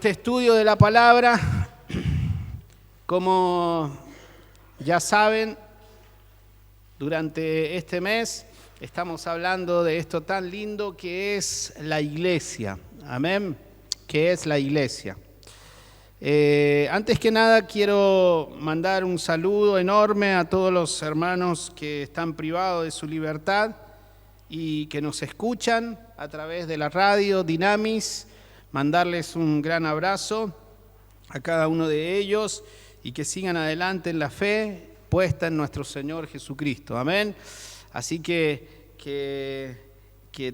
este estudio de la palabra, como ya saben, durante este mes estamos hablando de esto tan lindo que es la iglesia. Amén. ¿Qué es la iglesia? Antes que nada quiero mandar un saludo enorme a todos los hermanos que están privados de su libertad y que nos escuchan a través de la radio Dinamis. Mandarles un gran abrazo a cada uno de ellos y que sigan adelante en la fe puesta en nuestro Señor Jesucristo. Amén. Así que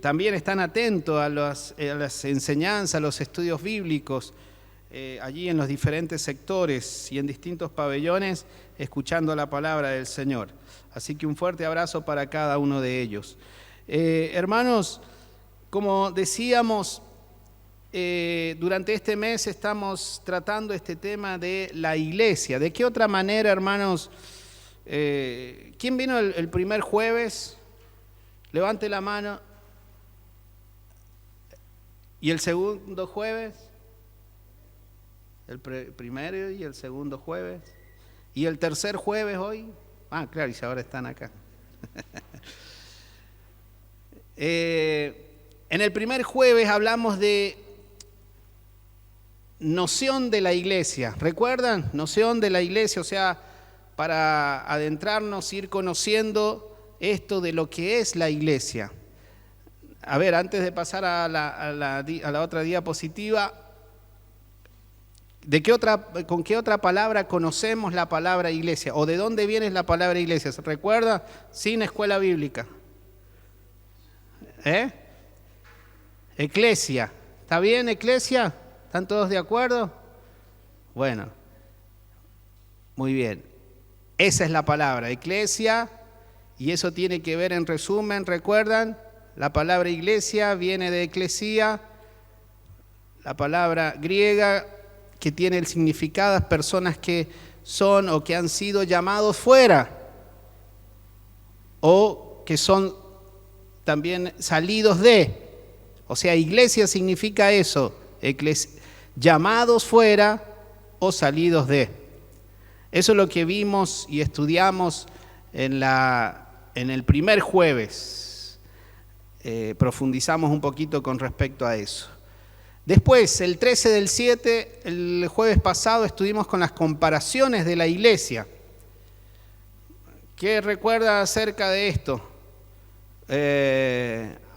también están atentos a las enseñanzas, a los estudios bíblicos, allí en los diferentes sectores y en distintos pabellones, escuchando la palabra del Señor. Así que un fuerte abrazo para cada uno de ellos. Hermanos, como decíamos, durante este mes estamos tratando este tema de la iglesia. ¿De qué otra manera, hermanos? ¿Quién vino el primer jueves? Levante la mano. ¿Y el segundo jueves? El primero y el segundo jueves. ¿Y el tercer jueves hoy? Ah, claro, y ahora están acá. En el primer jueves hablamos de noción de la iglesia. ¿Recuerdan? Noción de la iglesia, o sea, para adentrarnos, ir conociendo esto de lo que es la iglesia. A ver, antes de pasar a la otra diapositiva, ¿con qué otra palabra conocemos la palabra iglesia? ¿O de dónde viene la palabra iglesia? ¿Se recuerda? Sin escuela bíblica. Eclesia. ¿Está bien, eclesia? ¿Están todos de acuerdo? Bueno, muy bien. Esa es la palabra, eclesia, y eso tiene que ver, en resumen, ¿recuerdan? La palabra iglesia viene de eclesía, la palabra griega que tiene el significado de personas que son o que han sido llamados fuera, o que son también salidos de. O sea, iglesia significa eso, llamados fuera o salidos de. Eso es lo que vimos y estudiamos en el primer jueves. Profundizamos un poquito con respecto a eso. Después, el 13/7, el jueves pasado, estuvimos con las comparaciones de la iglesia. ¿Qué recuerda acerca de esto?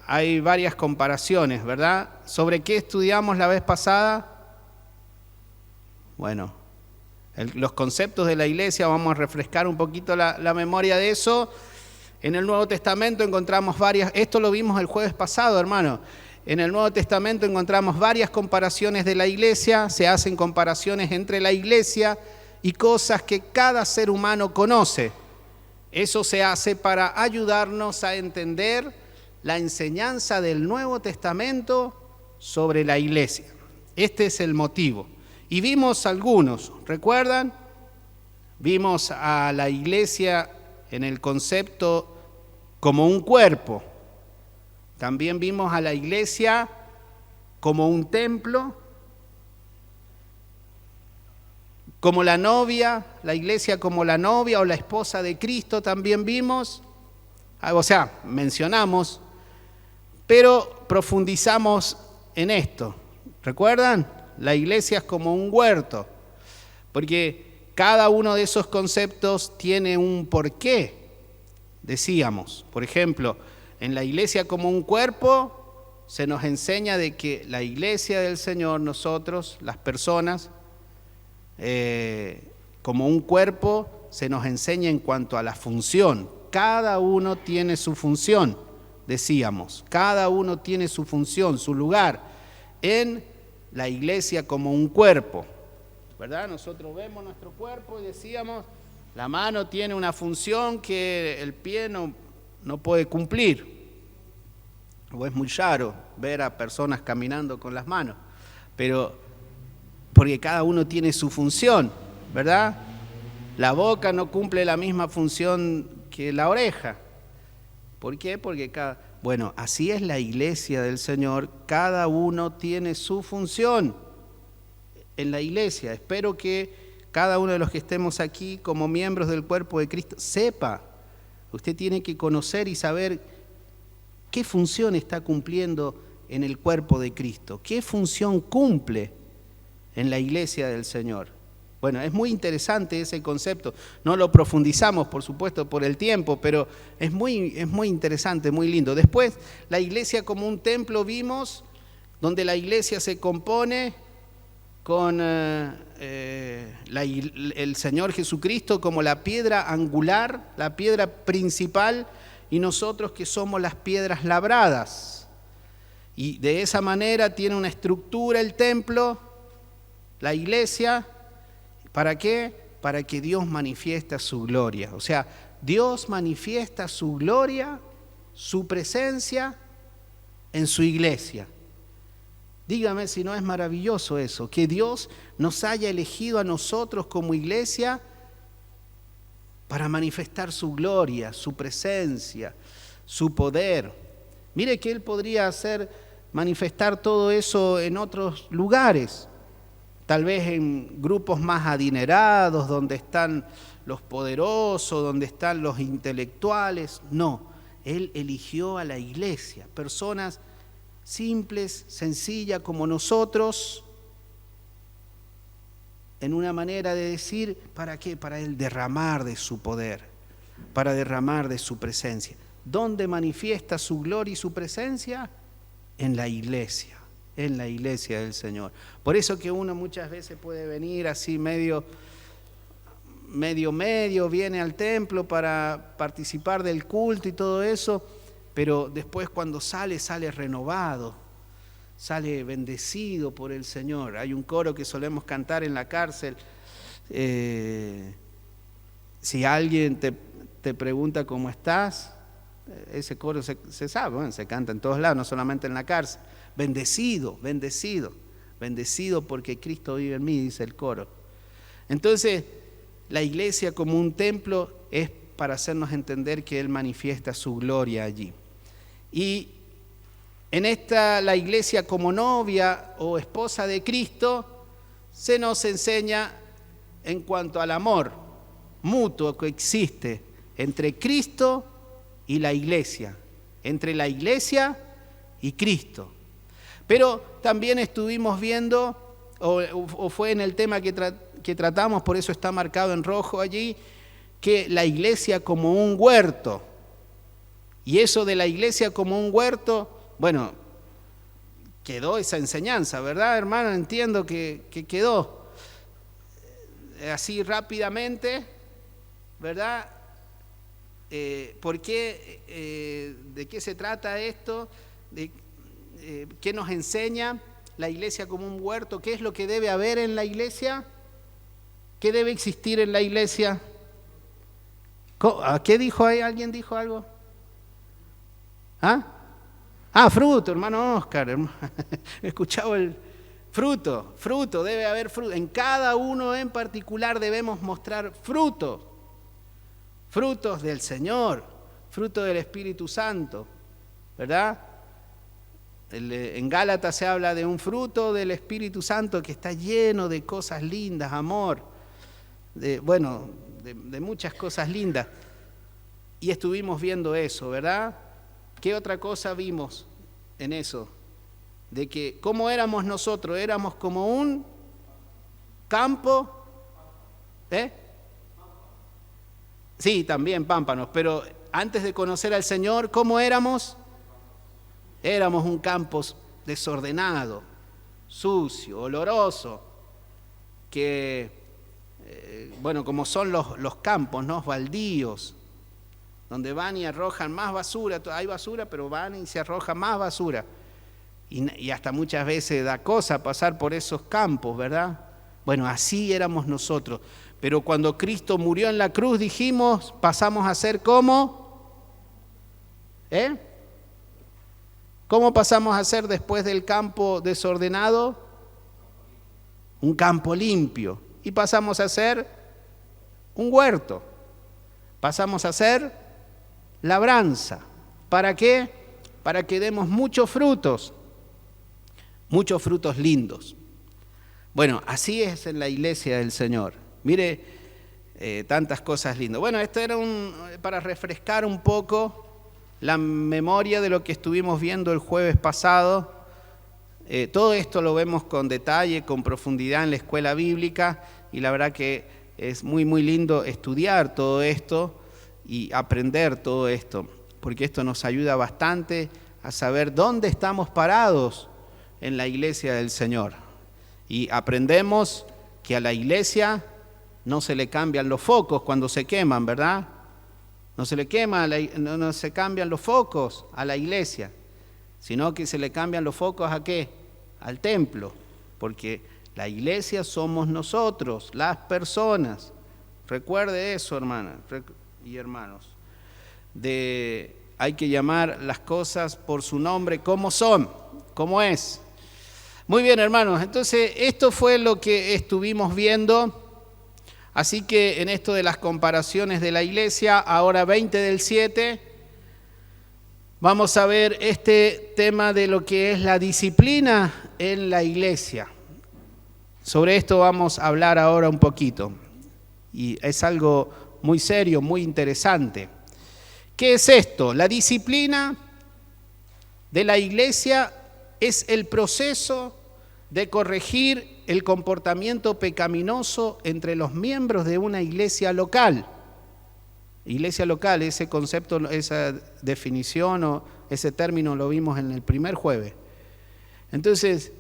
Hay varias comparaciones, ¿verdad? ¿Sobre qué estudiamos la vez pasada? Bueno, los conceptos de la iglesia, vamos a refrescar un poquito la memoria de eso. En el Nuevo Testamento encontramos varias, esto lo vimos el jueves pasado, hermano. En el Nuevo Testamento encontramos varias comparaciones de la iglesia, se hacen comparaciones entre la iglesia y cosas que cada ser humano conoce. Eso se hace para ayudarnos a entender la enseñanza del Nuevo Testamento sobre la iglesia. Este es el motivo. Y vimos algunos, ¿recuerdan? Vimos a la iglesia en el concepto como un cuerpo. También vimos a la iglesia como un templo, como la novia, la iglesia como la novia o la esposa de Cristo también vimos. O sea, mencionamos, pero profundizamos en esto. ¿Recuerdan? La iglesia es como un huerto, porque cada uno de esos conceptos tiene un porqué, decíamos. Por ejemplo, en la iglesia como un cuerpo se nos enseña de que la iglesia del Señor, nosotros, las personas, como un cuerpo, se nos enseña en cuanto a la función. Cada uno tiene su función, decíamos. Cada uno tiene su función, su lugar en la iglesia como un cuerpo, ¿verdad? Nosotros vemos nuestro cuerpo y decíamos, la mano tiene una función que el pie no puede cumplir. O es muy raro ver a personas caminando con las manos, pero porque cada uno tiene su función, ¿verdad? La boca no cumple la misma función que la oreja. ¿Por qué? Porque bueno, así es la iglesia del Señor, cada uno tiene su función. en la iglesia. Espero que cada uno de los que estemos aquí como miembros del cuerpo de Cristo sepa. Usted tiene que conocer y saber qué función está cumpliendo en el cuerpo de Cristo, qué función cumple en la iglesia del Señor. Bueno, es muy interesante ese concepto. No lo profundizamos, por supuesto, por el tiempo, pero es muy interesante, muy lindo. Después, la iglesia como un templo vimos, donde la iglesia se compone con el Señor Jesucristo como la piedra angular, la piedra principal, y nosotros que somos las piedras labradas. Y de esa manera tiene una estructura el templo, la iglesia. ¿Para qué? Para que Dios manifiesta su gloria. O sea, Dios manifiesta su gloria, su presencia en su iglesia. Dígame si no es maravilloso eso, que Dios nos haya elegido a nosotros como iglesia para manifestar su gloria, su presencia, su poder. Mire que Él podría manifestar todo eso en otros lugares. Tal vez en grupos más adinerados, donde están los poderosos, donde están los intelectuales. No, Él eligió a la iglesia, personas simples, sencillas como nosotros, en una manera de decir, ¿para qué? Para Él derramar de su poder, para derramar de su presencia. ¿Dónde manifiesta su gloria y su presencia? En la iglesia del Señor. Por eso que uno muchas veces puede venir así medio, viene al templo para participar del culto y todo eso, pero después cuando sale renovado, sale bendecido por el Señor. Hay un coro que solemos cantar en la cárcel. Si alguien te pregunta cómo estás, ese coro se sabe, bueno, se canta en todos lados, no solamente en la cárcel. Bendecido, bendecido, bendecido porque Cristo vive en mí, dice el coro. Entonces, la iglesia como un templo es para hacernos entender que Él manifiesta su gloria allí. Y en la iglesia como novia o esposa de Cristo, se nos enseña en cuanto al amor mutuo que existe entre Cristo y la iglesia, entre la iglesia y Cristo. Pero también estuvimos viendo, o fue en el tema que tratamos, por eso está marcado en rojo allí, que la iglesia como un huerto. Y eso de la iglesia como un huerto, bueno, quedó esa enseñanza, ¿verdad, hermano? Entiendo que quedó así rápidamente, ¿verdad? ¿Por qué? ¿De qué se trata esto? ¿Qué nos enseña la iglesia como un huerto? ¿Qué es lo que debe haber en la iglesia? ¿Qué debe existir en la iglesia? ¿Qué dijo ahí? ¿Alguien dijo algo? Fruto, hermano Oscar. He escuchado el fruto, debe haber fruto. En cada uno en particular debemos mostrar frutos del Señor, fruto del Espíritu Santo, ¿verdad? En Gálatas se habla de un fruto del Espíritu Santo que está lleno de cosas lindas, amor, de muchas cosas lindas. Y estuvimos viendo eso, ¿verdad? ¿Qué otra cosa vimos en eso? De que cómo éramos nosotros, éramos como un campo, Sí, también pámpanos, pero antes de conocer al Señor, ¿cómo éramos? Éramos un campo desordenado, sucio, oloroso, que, como son los campos, ¿no? Baldíos, donde van y arrojan más basura. Hay basura, pero van y se arroja más basura. Y hasta muchas veces da cosa pasar por esos campos, ¿verdad? Bueno, así éramos nosotros. Pero cuando Cristo murió en la cruz, dijimos, pasamos a ser ¿cómo? ¿Cómo pasamos a ser después del campo desordenado? Un campo limpio. Y pasamos a ser un huerto. Pasamos a ser labranza. ¿Para qué? Para que demos muchos frutos lindos. Bueno, así es en la iglesia del Señor. Mire, tantas cosas lindas. Bueno, esto era para refrescar un poco la memoria de lo que estuvimos viendo el jueves pasado. Todo esto lo vemos con detalle, con profundidad en la escuela bíblica, y la verdad que es muy, muy lindo estudiar todo esto y aprender todo esto, porque esto nos ayuda bastante a saber dónde estamos parados en la iglesia del Señor. Y aprendemos que a la iglesia no se le cambian los focos cuando se queman, ¿verdad? No se le no se cambian los focos a la iglesia, sino que se le cambian los focos ¿a qué? Al templo, porque la iglesia somos nosotros, las personas. Recuerde eso, hermanas y hermanos. Hay que llamar las cosas por su nombre como son, como es. Muy bien, hermanos, entonces esto fue lo que estuvimos viendo. Así que en esto de las comparaciones de la iglesia, ahora 20:7, vamos a ver este tema de lo que es la disciplina en la iglesia. Sobre esto vamos a hablar ahora un poquito. Y es algo muy serio, muy interesante. ¿Qué es esto? La disciplina de la iglesia es el proceso de corregir el comportamiento pecaminoso entre los miembros de una iglesia local. Iglesia local, ese concepto, esa definición o ese término lo vimos en el primer jueves. Entonces,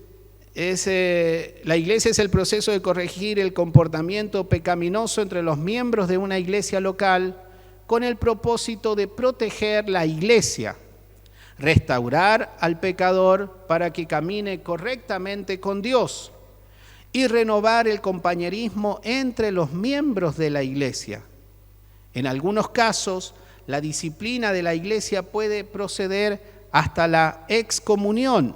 la iglesia es el proceso de corregir el comportamiento pecaminoso entre los miembros de una iglesia local con el propósito de proteger la iglesia, restaurar al pecador para que camine correctamente con Dios y renovar el compañerismo entre los miembros de la iglesia. En algunos casos, la disciplina de la iglesia puede proceder hasta la excomunión,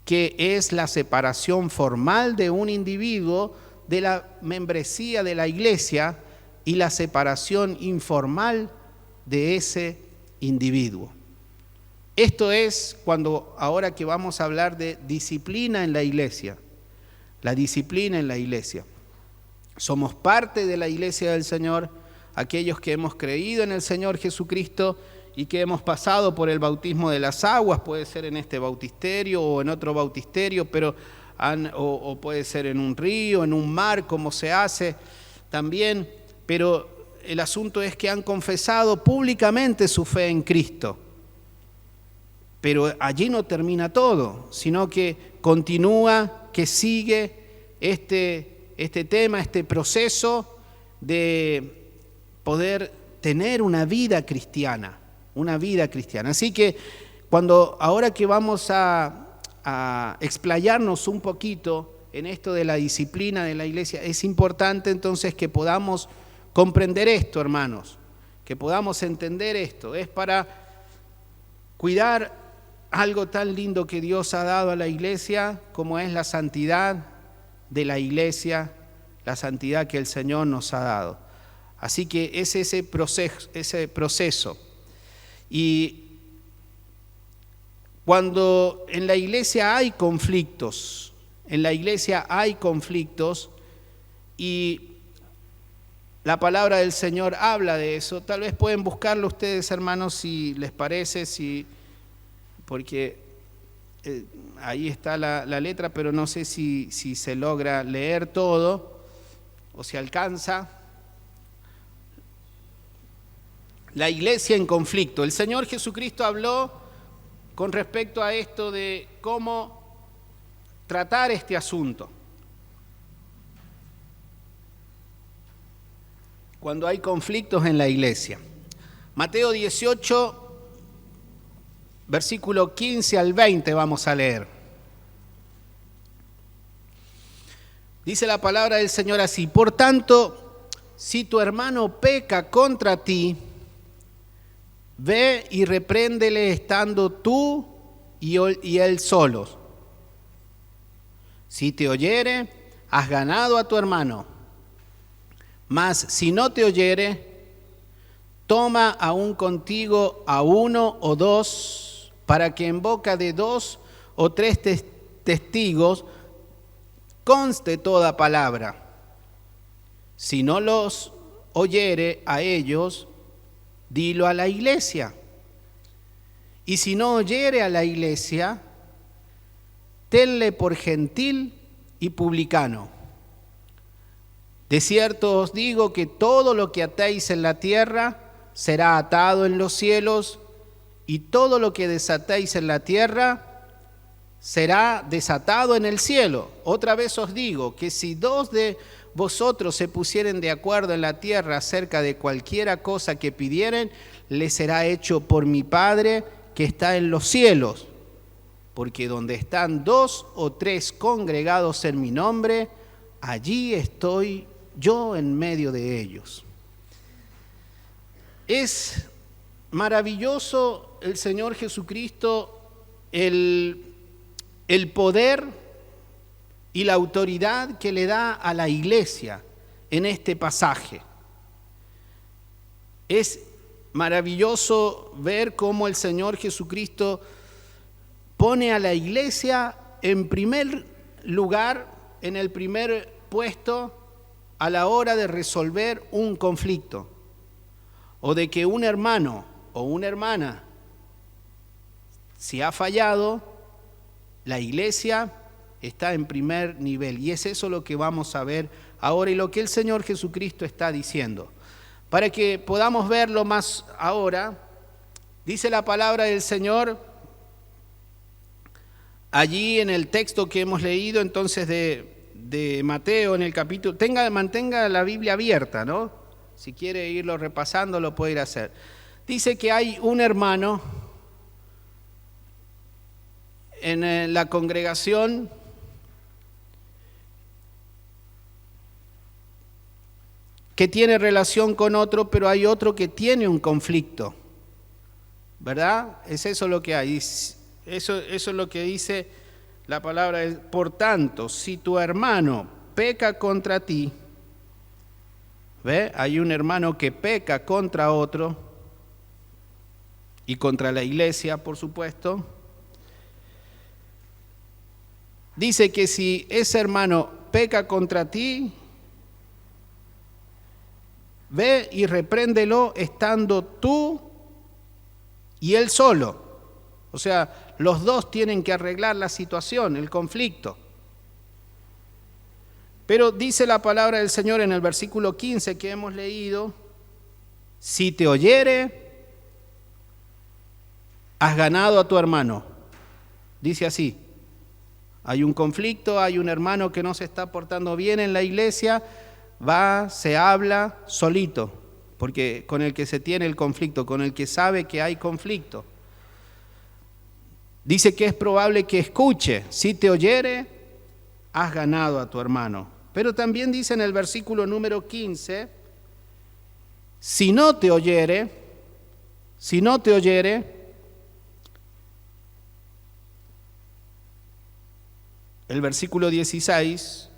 que es la separación formal de un individuo de la membresía de la iglesia y la separación informal de ese individuo. Esto es ahora que vamos a hablar de disciplina en la iglesia. La disciplina en la iglesia. Somos parte de la iglesia del Señor, aquellos que hemos creído en el Señor Jesucristo y que hemos pasado por el bautismo de las aguas, puede ser en este bautisterio o en otro bautisterio, o puede ser en un río, en un mar, como se hace también, pero el asunto es que han confesado públicamente su fe en Cristo. Pero allí no termina todo, sino que continúa, que sigue este tema, este proceso de poder tener una vida cristiana. Así que ahora que vamos a explayarnos un poquito en esto de la disciplina de la iglesia, es importante entonces que podamos comprender esto, hermanos, que podamos entender esto. Es para cuidar algo tan lindo que Dios ha dado a la iglesia, como es la santidad de la iglesia, la santidad que el Señor nos ha dado. Así que es ese proceso. Y cuando en la iglesia hay conflictos, y la palabra del Señor habla de eso, tal vez pueden buscarlo ustedes, hermanos, si les parece, porque ahí está la letra, pero no sé si se logra leer todo o si alcanza. La iglesia en conflicto. El Señor Jesucristo habló con respecto a esto de cómo tratar este asunto. Cuando hay conflictos en la iglesia. Mateo 18, versículo 15 al 20 vamos a leer. Dice la palabra del Señor así: por tanto, si tu hermano peca contra ti, ve y repréndele estando tú y él solos. Si te oyere, has ganado a tu hermano. Mas si no te oyere, toma aún contigo a uno o dos, para que en boca de 2 o 3 testigos conste toda palabra. Si no los oyere a ellos, dilo a la iglesia. Y si no oyere a la iglesia, tenle por gentil y publicano. De cierto os digo que todo lo que atéis en la tierra será atado en los cielos, y todo lo que desatéis en la tierra será desatado en el cielo. Otra vez os digo que si dos de vosotros se pusieren de acuerdo en la tierra acerca de cualquiera cosa que pidieren, les será hecho por mi Padre que está en los cielos. Porque donde están 2 o 3 congregados en mi nombre, allí estoy yo en medio de ellos. Es maravilloso el Señor Jesucristo, el poder y la autoridad que le da a la iglesia en este pasaje. Es maravilloso ver cómo el Señor Jesucristo pone a la iglesia en primer lugar, en el primer puesto a la hora de resolver un conflicto, o de que un hermano o una hermana, si ha fallado, la iglesia está en primer nivel. Y es eso lo que vamos a ver ahora y lo que el Señor Jesucristo está diciendo. Para que podamos verlo más ahora, dice la palabra del Señor allí en el texto que hemos leído entonces de Mateo, en el capítulo, mantenga la Biblia abierta, ¿no? Si quiere irlo repasando, lo puede ir a hacer. Dice que hay un hermano en la congregación que tiene relación con otro, pero hay otro que tiene un conflicto, ¿verdad? Es eso lo que hay. Eso es lo que dice la palabra. Por tanto, si tu hermano peca contra ti, ¿ve? Hay un hermano que peca contra otro y contra la iglesia, por supuesto. Dice que si ese hermano peca contra ti, ve y repréndelo estando tú y él solo. O sea, los dos tienen que arreglar la situación, el conflicto. Pero dice la palabra del Señor en el versículo 15 que hemos leído: si te oyere, has ganado a tu hermano. Dice así: hay un conflicto, hay un hermano que no se está portando bien en la iglesia, se habla solito, porque con el que se tiene el conflicto, con el que sabe que hay conflicto. Dice que es probable que escuche. Si te oyere, has ganado a tu hermano. Pero también dice en el versículo número 15, si no te oyere, el versículo 16,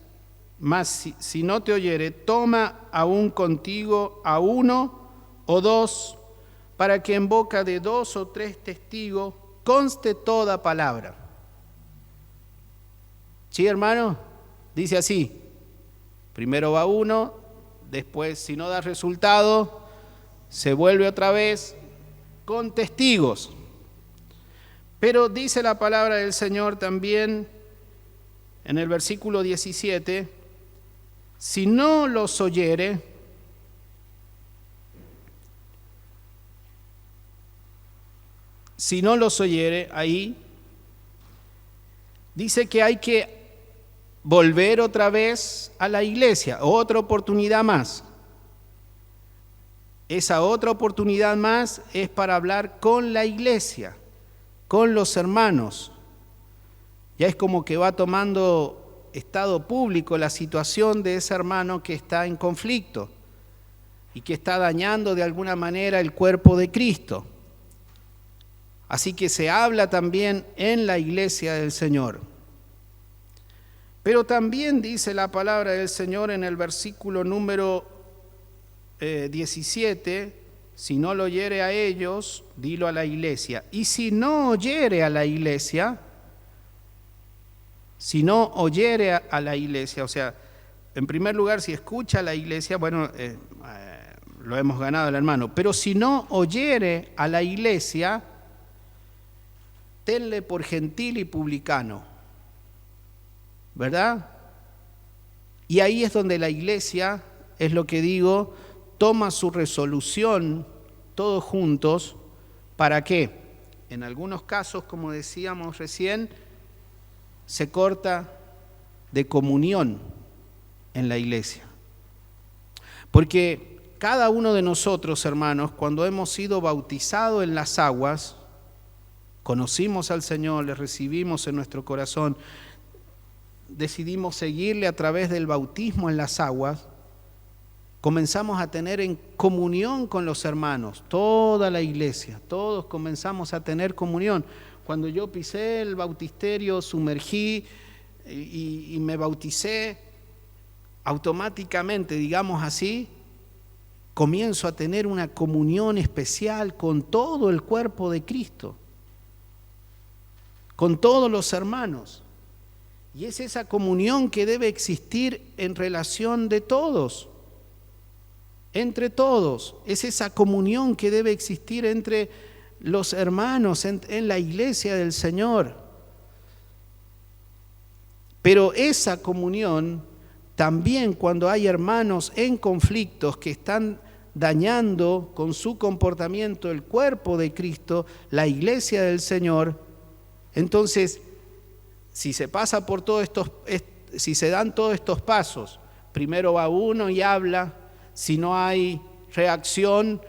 más si no te oyere, toma aún contigo a 1 o 2, para que en boca de 2 o 3 testigos conste toda palabra. ¿Sí, hermano? Dice así: primero va uno, después si no da resultado, se vuelve otra vez con testigos. Pero dice la palabra del Señor también en el versículo 17, si no los oyere, ahí dice que hay que volver otra vez a la iglesia, otra oportunidad más. Esa otra oportunidad más es para hablar con la iglesia, con los hermanos. Ya es como que va tomando estado público la situación de ese hermano que está en conflicto y que está dañando de alguna manera el cuerpo de Cristo. Así que se habla también en la iglesia del Señor. Pero también dice la palabra del Señor en el versículo número 17, si no lo oyere a ellos, dilo a la iglesia. Y si no oyere a la iglesia, si no oyere a la iglesia, o sea, en primer lugar, si escucha a la iglesia, bueno, lo hemos ganado el hermano, pero si no oyere a la iglesia, tenle por gentil y publicano, ¿verdad? Y ahí es donde la iglesia, es lo que digo, toma su resolución todos juntos. ¿Para qué? En algunos casos, como decíamos recién, se corta de comunión en la iglesia. Porque cada uno de nosotros, hermanos, cuando hemos sido bautizados en las aguas, conocimos al Señor, le recibimos en nuestro corazón, decidimos seguirle a través del bautismo en las aguas, comenzamos a tener en comunión con los hermanos, toda la iglesia, todos comenzamos a tener comunión. Cuando yo pisé el bautisterio, sumergí y me bauticé, automáticamente, digamos así, comienzo a tener una comunión especial con todo el cuerpo de Cristo, con todos los hermanos. Y es esa comunión que debe existir en relación de todos, entre todos. Es esa comunión que debe existir entre los hermanos en la iglesia del Señor. Pero esa comunión también, cuando hay hermanos en conflictos que están dañando con su comportamiento el cuerpo de Cristo, la iglesia del Señor, entonces, si se pasa por todos estos, si se dan todos estos pasos, primero va uno y habla, si no hay reacción,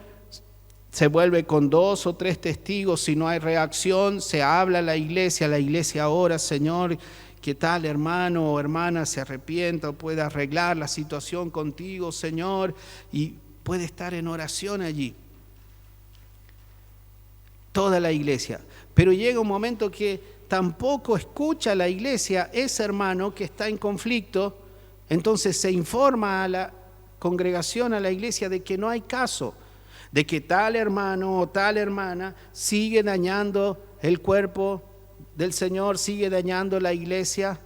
se vuelve con 2 o 3 testigos, si no hay reacción, se habla a la iglesia ora, Señor, que tal hermano o hermana se arrepienta o pueda arreglar la situación contigo, Señor, y puede estar en oración allí. Toda la iglesia. Pero llega un momento que tampoco escucha la iglesia ese hermano que está en conflicto, entonces se informa a la congregación, a la iglesia, de que no hay caso, de que tal hermano o tal hermana sigue dañando el cuerpo del Señor, sigue dañando la iglesia,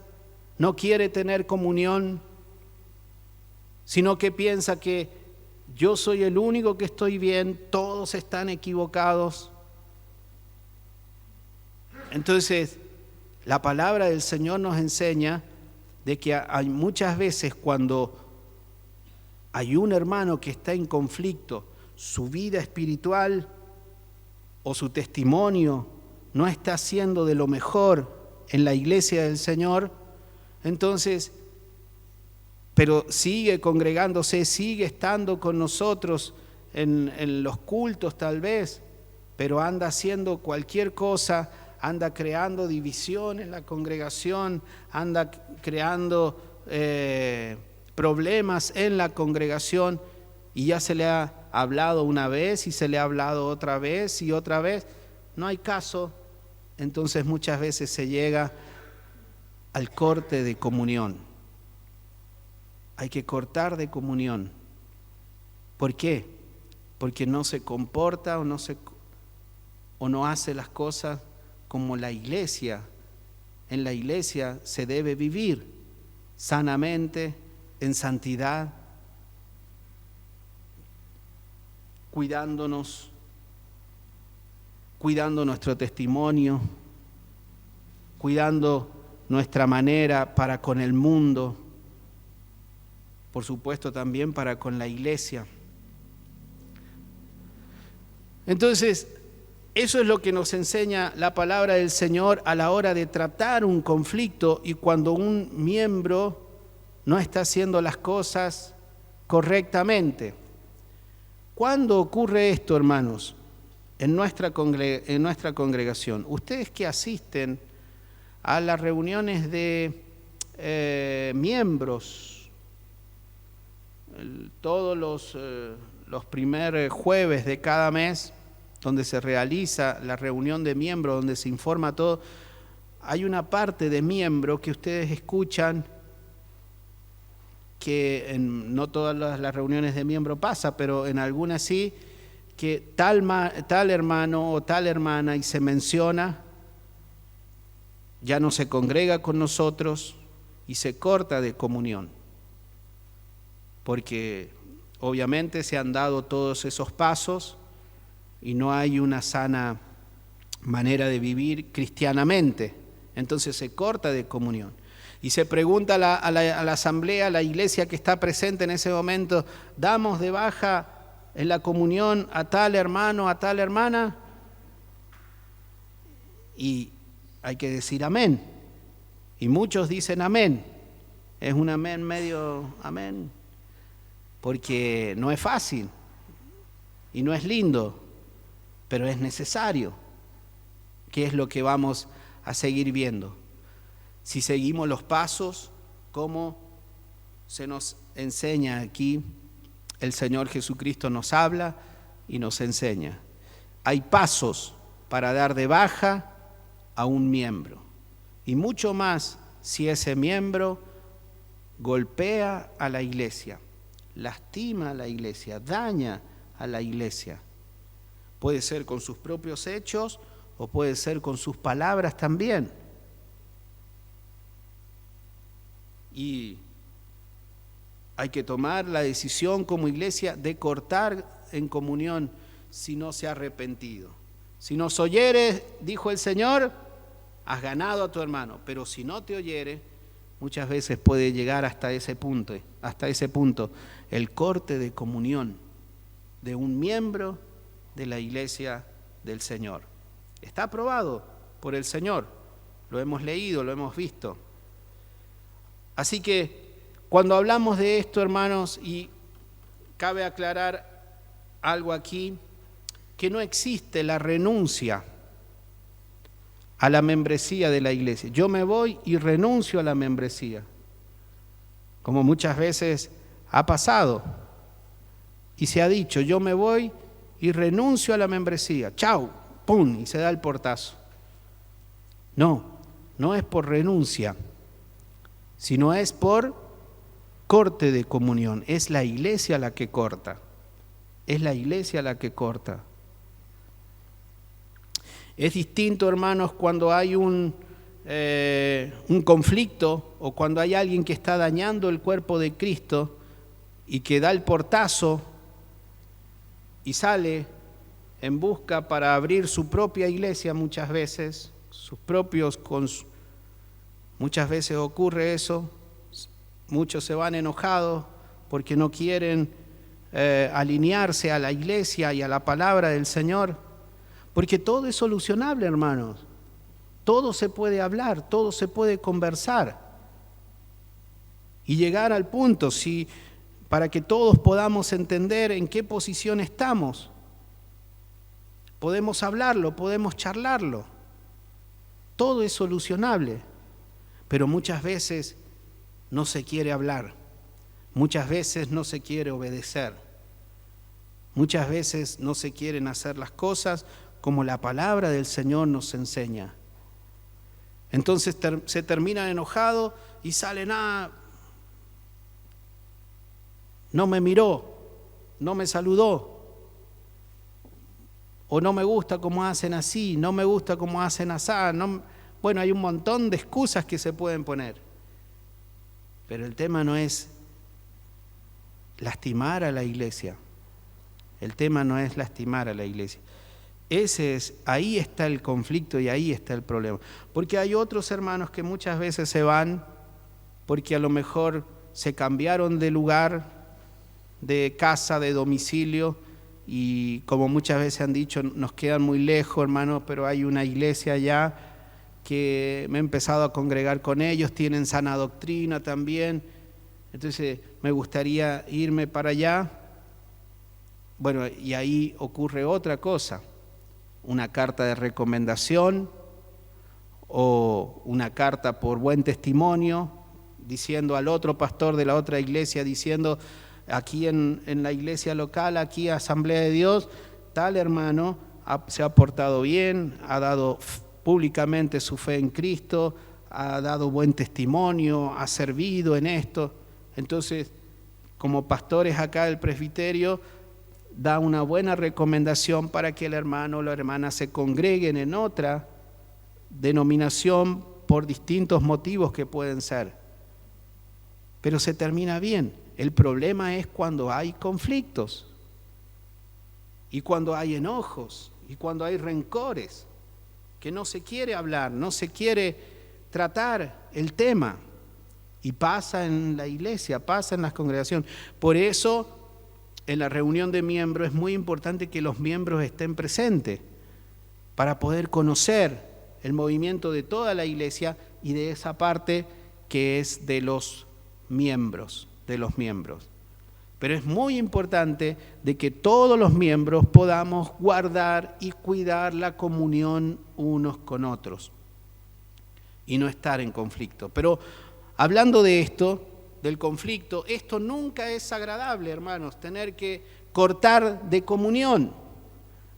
no quiere tener comunión, sino que piensa que yo soy el único que estoy bien, todos están equivocados. Entonces, la palabra del Señor nos enseña de que hay muchas veces cuando hay un hermano que está en conflicto, su vida espiritual o su testimonio no está siendo de lo mejor en la iglesia del Señor, entonces, pero sigue congregándose, sigue estando con nosotros en los cultos tal vez, pero anda haciendo cualquier cosa, anda creando división en la congregación, anda creando problemas en la congregación, y ya se le ha hablado una vez y se le ha hablado otra vez y otra vez, no hay caso, entonces muchas veces se llega al corte de comunión. Hay que cortar de comunión. ¿Por qué? Porque no se comporta o no hace las cosas como la iglesia. En la iglesia se debe vivir sanamente, en santidad, cuidándonos, cuidando nuestro testimonio, cuidando nuestra manera para con el mundo, por supuesto también para con la iglesia. Entonces, eso es lo que nos enseña la palabra del Señor a la hora de tratar un conflicto, y cuando un miembro no está haciendo las cosas correctamente. ¿Cuándo ocurre esto, hermanos? En nuestra congregación. Ustedes que asisten a las reuniones de miembros, todos los primeros jueves de cada mes, donde se realiza la reunión de miembros, donde se informa todo, hay una parte de miembros que ustedes escuchan, que en no todas las reuniones de miembros pasa, pero en algunas sí, que tal hermano o tal hermana, y se menciona, ya no se congrega con nosotros y se corta de comunión, porque obviamente se han dado todos esos pasos y no hay una sana manera de vivir cristianamente, entonces se corta de comunión. Y se pregunta a la asamblea, a la iglesia que está presente en ese momento, ¿damos de baja en la comunión a tal hermano, a tal hermana? Y hay que decir amén. Y muchos dicen amén. Es un amén medio amén, porque no es fácil y no es lindo, pero es necesario, que es lo que vamos a seguir viendo. Si seguimos los pasos, como se nos enseña aquí, el Señor Jesucristo nos habla y nos enseña. Hay pasos para dar de baja a un miembro, y mucho más si ese miembro golpea a la iglesia, lastima a la iglesia, daña a la iglesia. Puede ser con sus propios hechos o puede ser con sus palabras también. Y hay que tomar la decisión como iglesia de cortar en comunión si no se ha arrepentido. Si nos oyeres, dijo el Señor, has ganado a tu hermano, pero si no te oyere, muchas veces puede llegar hasta ese punto, el corte de comunión de un miembro de la iglesia del Señor. Está aprobado por el Señor, lo hemos leído, lo hemos visto. Así que cuando hablamos de esto, hermanos, y cabe aclarar algo aquí, que no existe la renuncia a la membresía de la iglesia. Yo me voy y renuncio a la membresía, como muchas veces ha pasado y se ha dicho, yo me voy y renuncio a la membresía, chau, pum, y se da el portazo. No es por renuncia, sino es por corte de comunión. Es la iglesia la que corta, es la iglesia la que corta. Es distinto, hermanos, cuando hay un conflicto o cuando hay alguien que está dañando el cuerpo de Cristo y que da el portazo y sale en busca para abrir su propia iglesia muchas veces, muchas veces ocurre eso, muchos se van enojados porque no quieren alinearse a la iglesia y a la palabra del Señor. Porque todo es solucionable, hermanos. Todo se puede hablar, todo se puede conversar. Y llegar al punto, para que todos podamos entender en qué posición estamos. Podemos hablarlo, podemos charlarlo. Todo es solucionable. Pero muchas veces no se quiere hablar. Muchas veces no se quiere obedecer. Muchas veces no se quieren hacer las cosas como la palabra del Señor nos enseña. Entonces se terminan enojados y salen, no me miró, no me saludó, o no me gusta cómo hacen así, no me gusta cómo hacen así. Bueno, hay un montón de excusas que se pueden poner, pero el tema no es lastimar a la iglesia. El tema no es lastimar a la iglesia. Ahí está el conflicto y ahí está el problema. Porque hay otros hermanos que muchas veces se van porque a lo mejor se cambiaron de lugar, de casa, de domicilio, y como muchas veces han dicho, nos quedan muy lejos, hermanos, pero hay una iglesia allá que me he empezado a congregar con ellos, tienen sana doctrina también, entonces me gustaría irme para allá. Bueno, y ahí ocurre otra cosa. Una carta de recomendación o una carta por buen testimonio, diciendo al otro pastor de la otra iglesia, diciendo aquí en la iglesia local, aquí Asamblea de Dios, tal hermano se ha portado bien, ha dado públicamente su fe en Cristo, ha dado buen testimonio, ha servido en esto. Entonces, como pastores acá del presbiterio, da una buena recomendación para que el hermano o la hermana se congreguen en otra denominación por distintos motivos que pueden ser. Pero se termina bien. El problema es cuando hay conflictos y cuando hay enojos y cuando hay rencores, que no se quiere hablar, no se quiere tratar el tema. Y pasa en la iglesia, pasa en las congregaciones. Por eso, en la reunión de miembros es muy importante que los miembros estén presentes para poder conocer el movimiento de toda la iglesia y de esa parte que es de los miembros. Pero es muy importante de que todos los miembros podamos guardar y cuidar la comunión unos con otros y no estar en conflicto. Pero hablando de esto, del conflicto, esto nunca es agradable, hermanos, tener que cortar de comunión.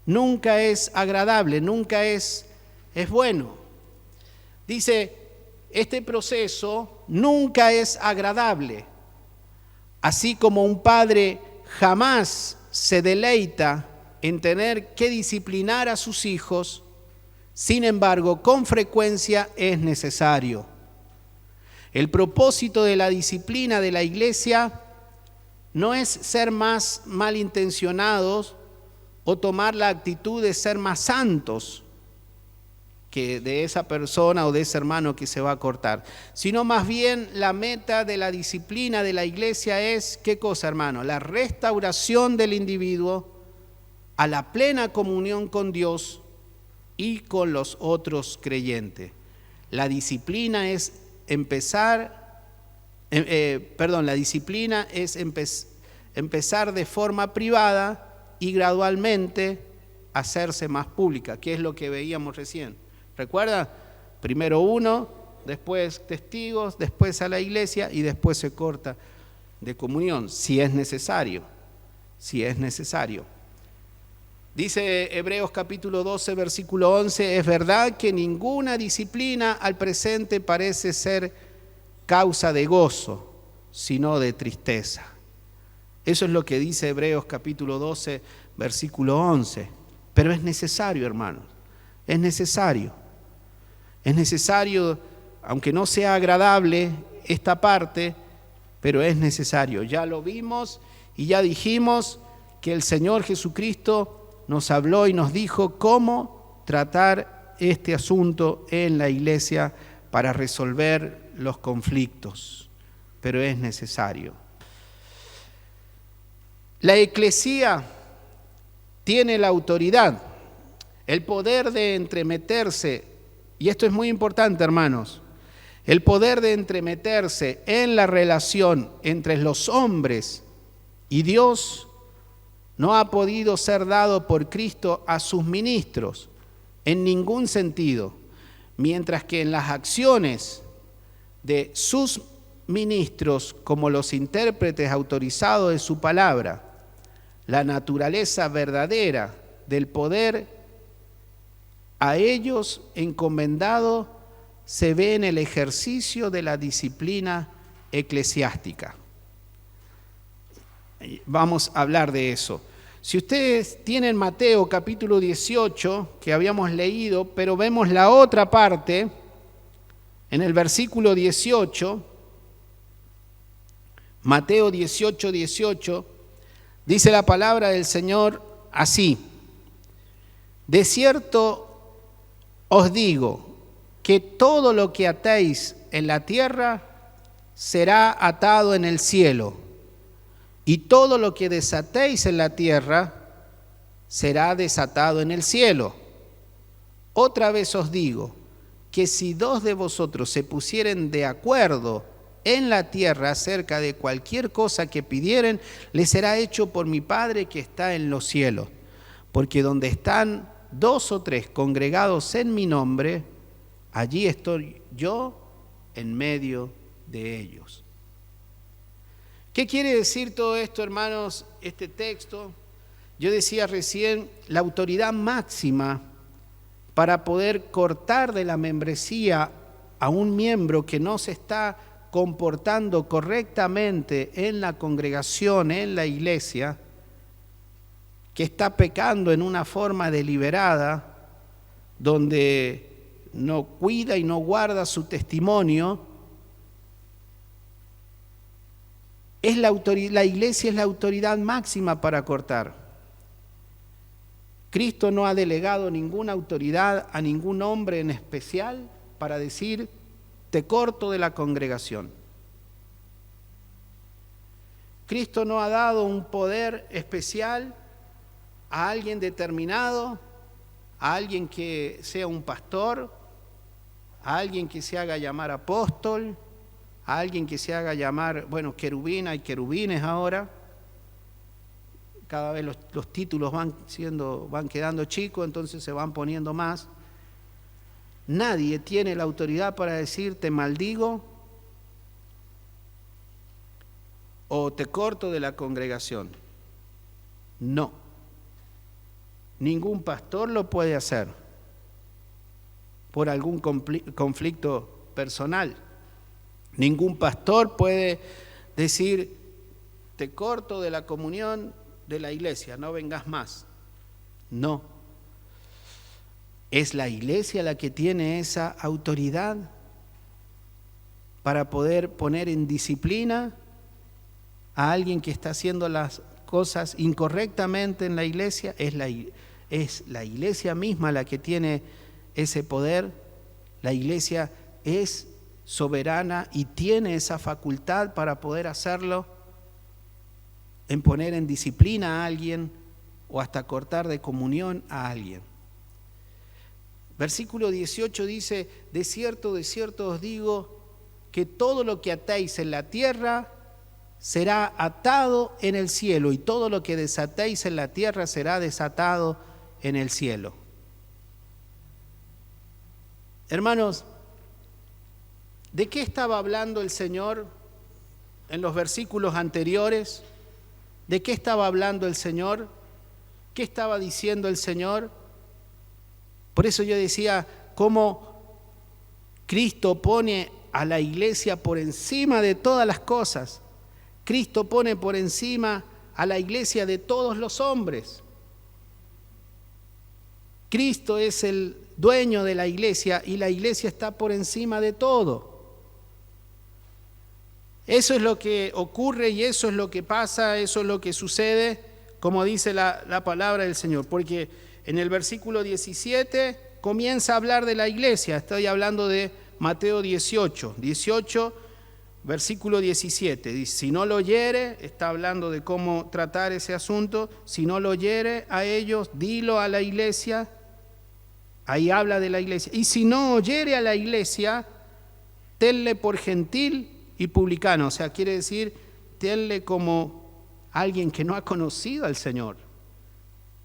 Nunca es agradable, nunca es bueno. Dice, este proceso nunca es agradable. Así como un padre jamás se deleita en tener que disciplinar a sus hijos, sin embargo, con frecuencia es necesario. El propósito de la disciplina de la iglesia no es ser más malintencionados o tomar la actitud de ser más santos que de esa persona o de ese hermano que se va a cortar, sino más bien la meta de la disciplina de la iglesia es, ¿qué cosa, hermano? La restauración del individuo a la plena comunión con Dios y con los otros creyentes. La disciplina es empezar de forma privada y gradualmente hacerse más pública, que es lo que veíamos recién. ¿Recuerda? Primero uno, después testigos, después a la iglesia y después se corta de comunión, si es necesario. Dice Hebreos capítulo 12, versículo 11, es verdad que ninguna disciplina al presente parece ser causa de gozo, sino de tristeza. Eso es lo que dice Hebreos capítulo 12, versículo 11. Pero es necesario, hermanos, es necesario, aunque no sea agradable esta parte, pero es necesario. Ya lo vimos y ya dijimos que el Señor Jesucristo nos habló y nos dijo cómo tratar este asunto en la iglesia para resolver los conflictos, pero es necesario. La eclesía tiene la autoridad, el poder de entremeterse, y esto es muy importante, hermanos, el poder de entremeterse en la relación entre los hombres y Dios no ha podido ser dado por Cristo a sus ministros en ningún sentido, mientras que en las acciones de sus ministros como los intérpretes autorizados de su palabra, la naturaleza verdadera del poder a ellos encomendado se ve en el ejercicio de la disciplina eclesiástica. Vamos a hablar de eso. Si ustedes tienen Mateo capítulo 18, que habíamos leído, pero vemos la otra parte, en el versículo 18, Mateo 18, 18, dice la palabra del Señor así: de cierto os digo que todo lo que atéis en la tierra será atado en el cielo, y todo lo que desatéis en la tierra será desatado en el cielo. Otra vez os digo que si dos de vosotros se pusieren de acuerdo en la tierra acerca de cualquier cosa que pidieren, les será hecho por mi Padre que está en los cielos. Porque donde están 2 o 3 congregados en mi nombre, allí estoy yo en medio de ellos. ¿Qué quiere decir todo esto, hermanos, este texto? Yo decía recién, la autoridad máxima para poder cortar de la membresía a un miembro que no se está comportando correctamente en la congregación, en la iglesia, que está pecando en una forma deliberada, donde no cuida y no guarda su testimonio, la iglesia es la autoridad máxima para cortar. Cristo no ha delegado ninguna autoridad a ningún hombre en especial para decir, te corto de la congregación. Cristo no ha dado un poder especial a alguien determinado, a alguien que sea un pastor, a alguien que se haga llamar apóstol, a alguien que se haga llamar, querubín, hay querubines ahora. Cada vez los títulos van quedando chicos, entonces se van poniendo más. Nadie tiene la autoridad para decir te maldigo o te corto de la congregación. No. Ningún pastor lo puede hacer por algún conflicto personal. Ningún pastor puede decir te corto de la comunión de la iglesia, no vengas más. No. Es la iglesia la que tiene esa autoridad para poder poner en disciplina a alguien que está haciendo las cosas incorrectamente en la iglesia. Es la iglesia misma la que tiene ese poder. La iglesia es soberana y tiene esa facultad para poder hacerlo, en poner en disciplina a alguien o hasta cortar de comunión a alguien. Versículo 18 dice, de cierto os digo, que todo lo que atéis en la tierra será atado en el cielo, y todo lo que desatéis en la tierra será desatado en el cielo. Hermanos, ¿de qué estaba hablando el Señor en los versículos anteriores? ¿De qué estaba hablando el Señor? ¿Qué estaba diciendo el Señor? Por eso yo decía, cómo Cristo pone a la iglesia por encima de todas las cosas. Cristo pone por encima a la iglesia de todos los hombres. Cristo es el dueño de la iglesia y la iglesia está por encima de todo. Eso es lo que ocurre y eso es lo que pasa, eso es lo que sucede, como dice la palabra del Señor. Porque en el versículo 17 comienza a hablar de la iglesia. Estoy hablando de Mateo 18, versículo 17. Dice, si no lo oyere, está hablando de cómo tratar ese asunto. Si no lo oyere a ellos, dilo a la iglesia. Ahí habla de la iglesia. Y si no oyere a la iglesia, tenle por gentil y publicano. O sea, quiere decir, tenle como alguien que no ha conocido al Señor.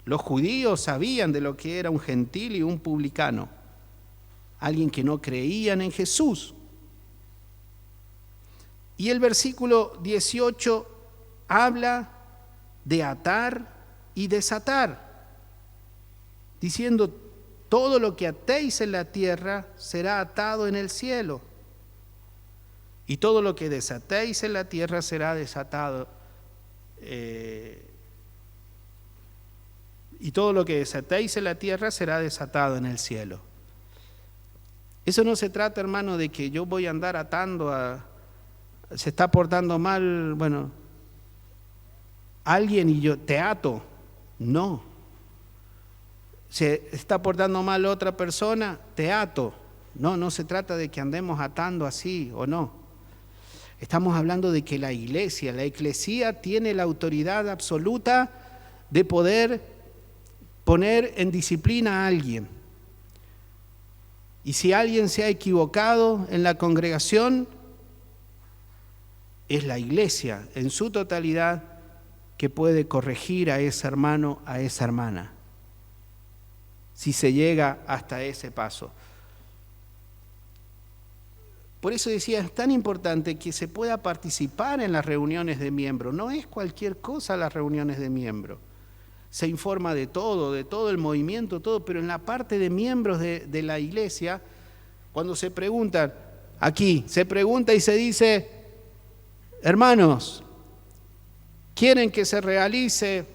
Los judíos sabían de lo que era un gentil y un publicano. Alguien que no creían en Jesús. Y el versículo 18 habla de atar y desatar, diciendo, todo lo que atéis en la tierra será atado en el cielo, y todo lo que desatéis en la tierra será desatado. Y todo lo que desatéis en la tierra será desatado en el cielo. Eso no se trata, hermano, de que yo voy a andar atando se está portando mal, alguien y yo te ato. No. Se está portando mal otra persona, te ato. No se trata de que andemos atando así o no. Estamos hablando de que la eclesía tiene la autoridad absoluta de poder poner en disciplina a alguien. Y si alguien se ha equivocado en la congregación, es la iglesia en su totalidad que puede corregir a ese hermano, a esa hermana, si se llega hasta ese paso. Por eso decía, es tan importante que se pueda participar en las reuniones de miembros. No es cualquier cosa las reuniones de miembros. Se informa de todo el movimiento, todo, pero en la parte de miembros de la iglesia, cuando se preguntan, aquí se pregunta y se dice, hermanos, ¿quieren que se realice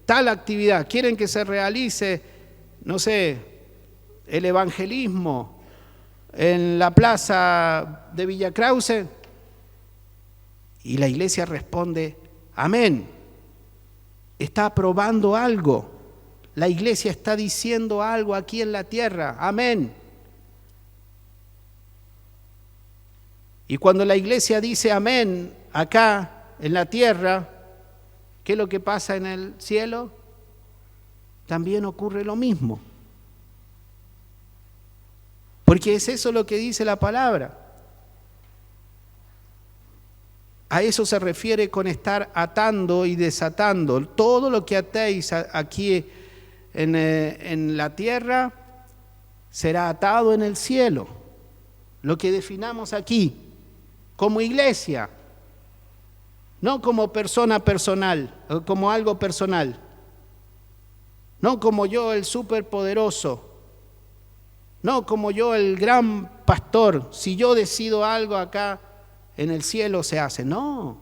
tal actividad? ¿Quieren que se realice, no sé, el evangelismo en la plaza de Villa Krause? Y la iglesia responde, amén. Está aprobando algo. La iglesia está diciendo algo aquí en la tierra, amén. Y cuando la iglesia dice amén acá en la tierra, ¿qué es lo que pasa en el cielo? También ocurre lo mismo. Porque es eso lo que dice la palabra. A eso se refiere con estar atando y desatando. Todo lo que atéis aquí en la tierra será atado en el cielo. Lo que definamos aquí como iglesia, no como persona personal, como algo personal, no como yo el superpoderoso, no como yo el gran pastor. Si yo decido algo acá en el cielo se hace. No,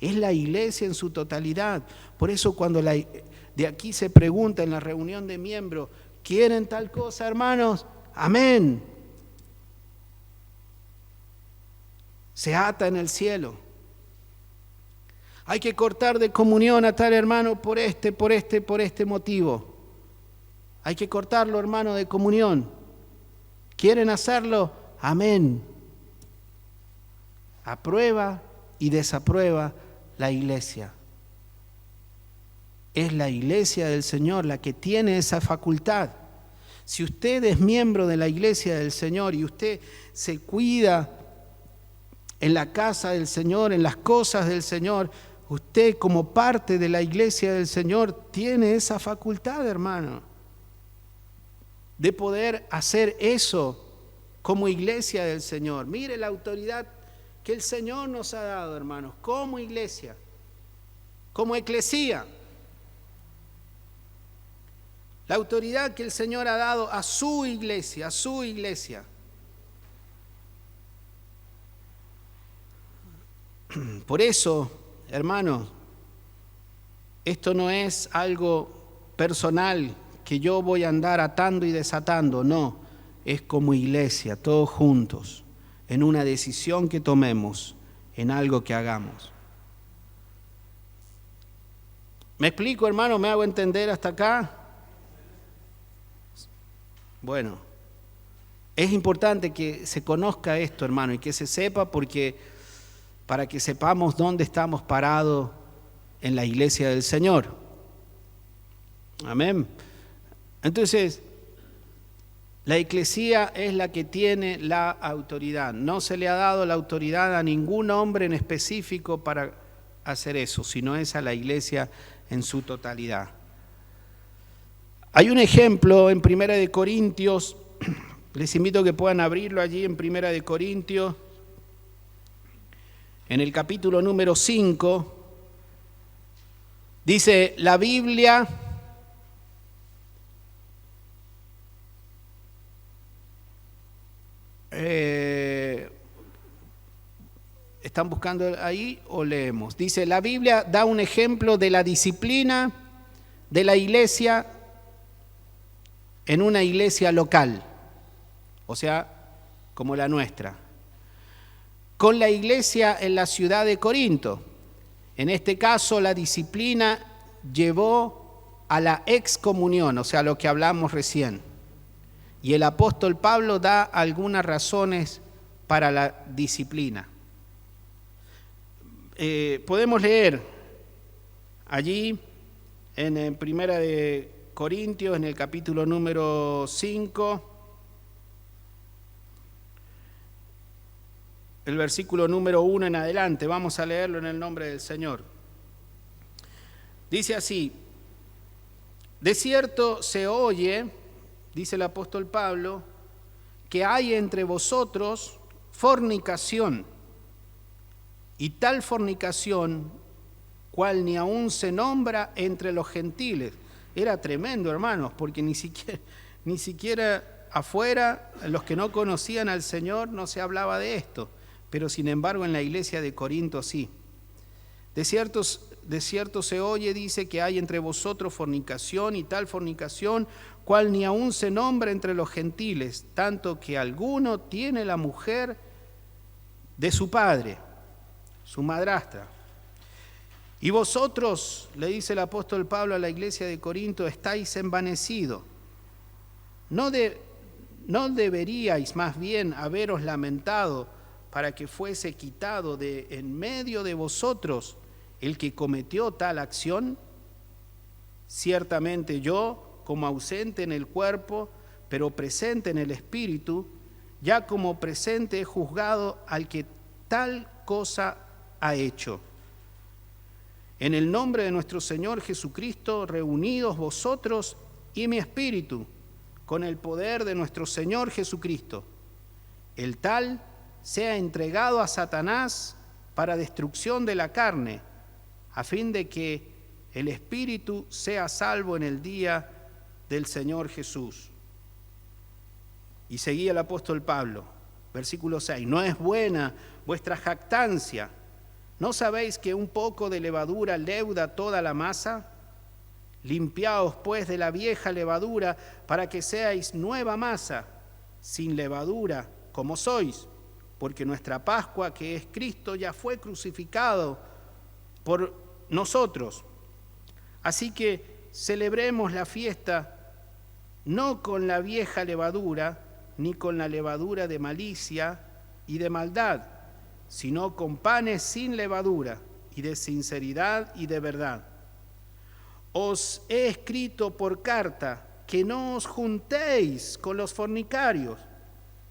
es la iglesia en su totalidad. Por eso cuando de aquí se pregunta en la reunión de miembros, ¿quieren tal cosa, hermanos? Amén. Se ata en el cielo. Hay que cortar de comunión a tal hermano por este motivo. Hay que cortarlo, hermano, de comunión. ¿Quieren hacerlo? Amén. Aprueba y desaprueba la iglesia. Es la iglesia del Señor la que tiene esa facultad. Si usted es miembro de la iglesia del Señor y usted se cuida en la casa del Señor, en las cosas del Señor, usted como parte de la iglesia del Señor tiene esa facultad, hermano, de poder hacer eso como iglesia del Señor. Mire la autoridad que el Señor nos ha dado, hermanos, como iglesia, como eclesía. La autoridad que el Señor ha dado a su iglesia, a su iglesia. Por eso, hermanos, esto no es algo personal que yo voy a andar atando y desatando, no, es como iglesia, todos juntos, en una decisión que tomemos, en algo que hagamos. ¿Me explico, hermano? ¿Me hago entender hasta acá? Bueno, es importante que se conozca esto, hermano, y que se sepa para que sepamos dónde estamos parados en la iglesia del Señor. Amén. Entonces, la eclesía es la que tiene la autoridad. No se le ha dado la autoridad a ningún hombre en específico para hacer eso, sino es a la iglesia en su totalidad. Hay un ejemplo en 1 de Corintios, les invito a que puedan abrirlo allí en 1 de Corintios, en el capítulo número 5, dice la Biblia, ¿están buscando ahí o leemos? Dice, la Biblia da un ejemplo de la disciplina de la iglesia en una iglesia local, o sea, como la nuestra, con la iglesia en la ciudad de Corinto. En este caso, la disciplina llevó a la excomunión, o sea, lo que hablamos recién. Y el apóstol Pablo da algunas razones para la disciplina. Podemos leer allí en Primera de Corintios, en el capítulo número 5, el versículo número 1 en adelante. Vamos a leerlo en el nombre del Señor. Dice así: de cierto se oye, dice el apóstol Pablo, que hay entre vosotros fornicación, y tal fornicación cual ni aún se nombra entre los gentiles. Era tremendo, hermanos, porque ni siquiera afuera, los que no conocían al Señor, no se hablaba de esto, pero sin embargo en la iglesia de Corinto sí. De cierto de cierto se oye, dice, que hay entre vosotros fornicación, y tal fornicación, cual ni aun se nombra entre los gentiles, tanto que alguno tiene la mujer de su padre, su madrastra. Y vosotros, le dice el apóstol Pablo a la iglesia de Corinto, estáis envanecidos. ¿No deberíais más bien haberos lamentado para que fuese quitado de en medio de vosotros el que cometió tal acción? Ciertamente yo, como ausente en el cuerpo, pero presente en el espíritu, ya como presente he juzgado al que tal cosa ha hecho. En el nombre de nuestro Señor Jesucristo, reunidos vosotros y mi espíritu, con el poder de nuestro Señor Jesucristo, el tal sea entregado a Satanás para destrucción de la carne, a fin de que el espíritu sea salvo en el día del Señor Jesús. Y seguía el apóstol Pablo, versículo 6, no es buena vuestra jactancia. ¿No sabéis que un poco de levadura leuda toda la masa? Limpiaos pues de la vieja levadura para que seáis nueva masa, sin levadura como sois, porque nuestra Pascua, que es Cristo, ya fue crucificado por nosotros. Así que celebremos la fiesta no con la vieja levadura, ni con la levadura de malicia y de maldad, sino con panes sin levadura y de sinceridad y de verdad. Os he escrito por carta que no os juntéis con los fornicarios,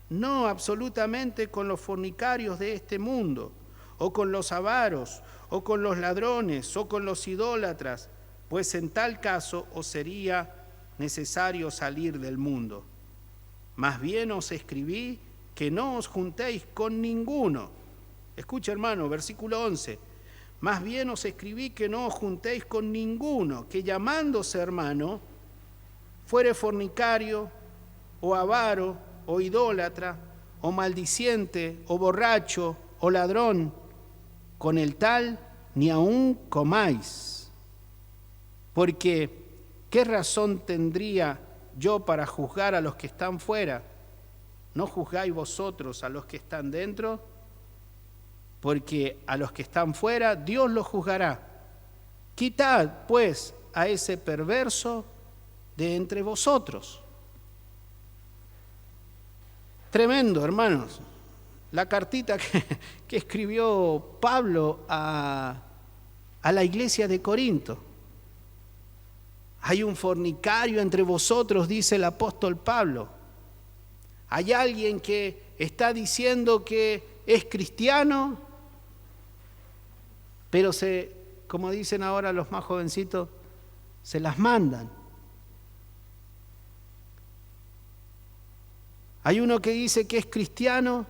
no absolutamente con los fornicarios de este mundo, o con los avaros, o con los ladrones, o con los idólatras, pues en tal caso os sería necesario salir del mundo. Más bien os escribí que no os juntéis con ninguno. Escucha, hermano, versículo 11. Más bien os escribí que no os juntéis con ninguno, que llamándose hermano, fuere fornicario, o avaro, o idólatra, o maldiciente, o borracho, o ladrón. Con el tal ni aun comáis. Porque, ¿qué razón tendría yo para juzgar a los que están fuera? ¿No juzgáis vosotros a los que están dentro? Porque a los que están fuera Dios los juzgará. Quitad, pues, a ese perverso de entre vosotros. Tremendo, hermanos. La cartita que escribió Pablo a la iglesia de Corinto. Hay un fornicario entre vosotros, dice el apóstol Pablo. Hay alguien que está diciendo que es cristiano, pero como dicen ahora los más jovencitos, se las mandan. Hay uno que dice que es cristiano,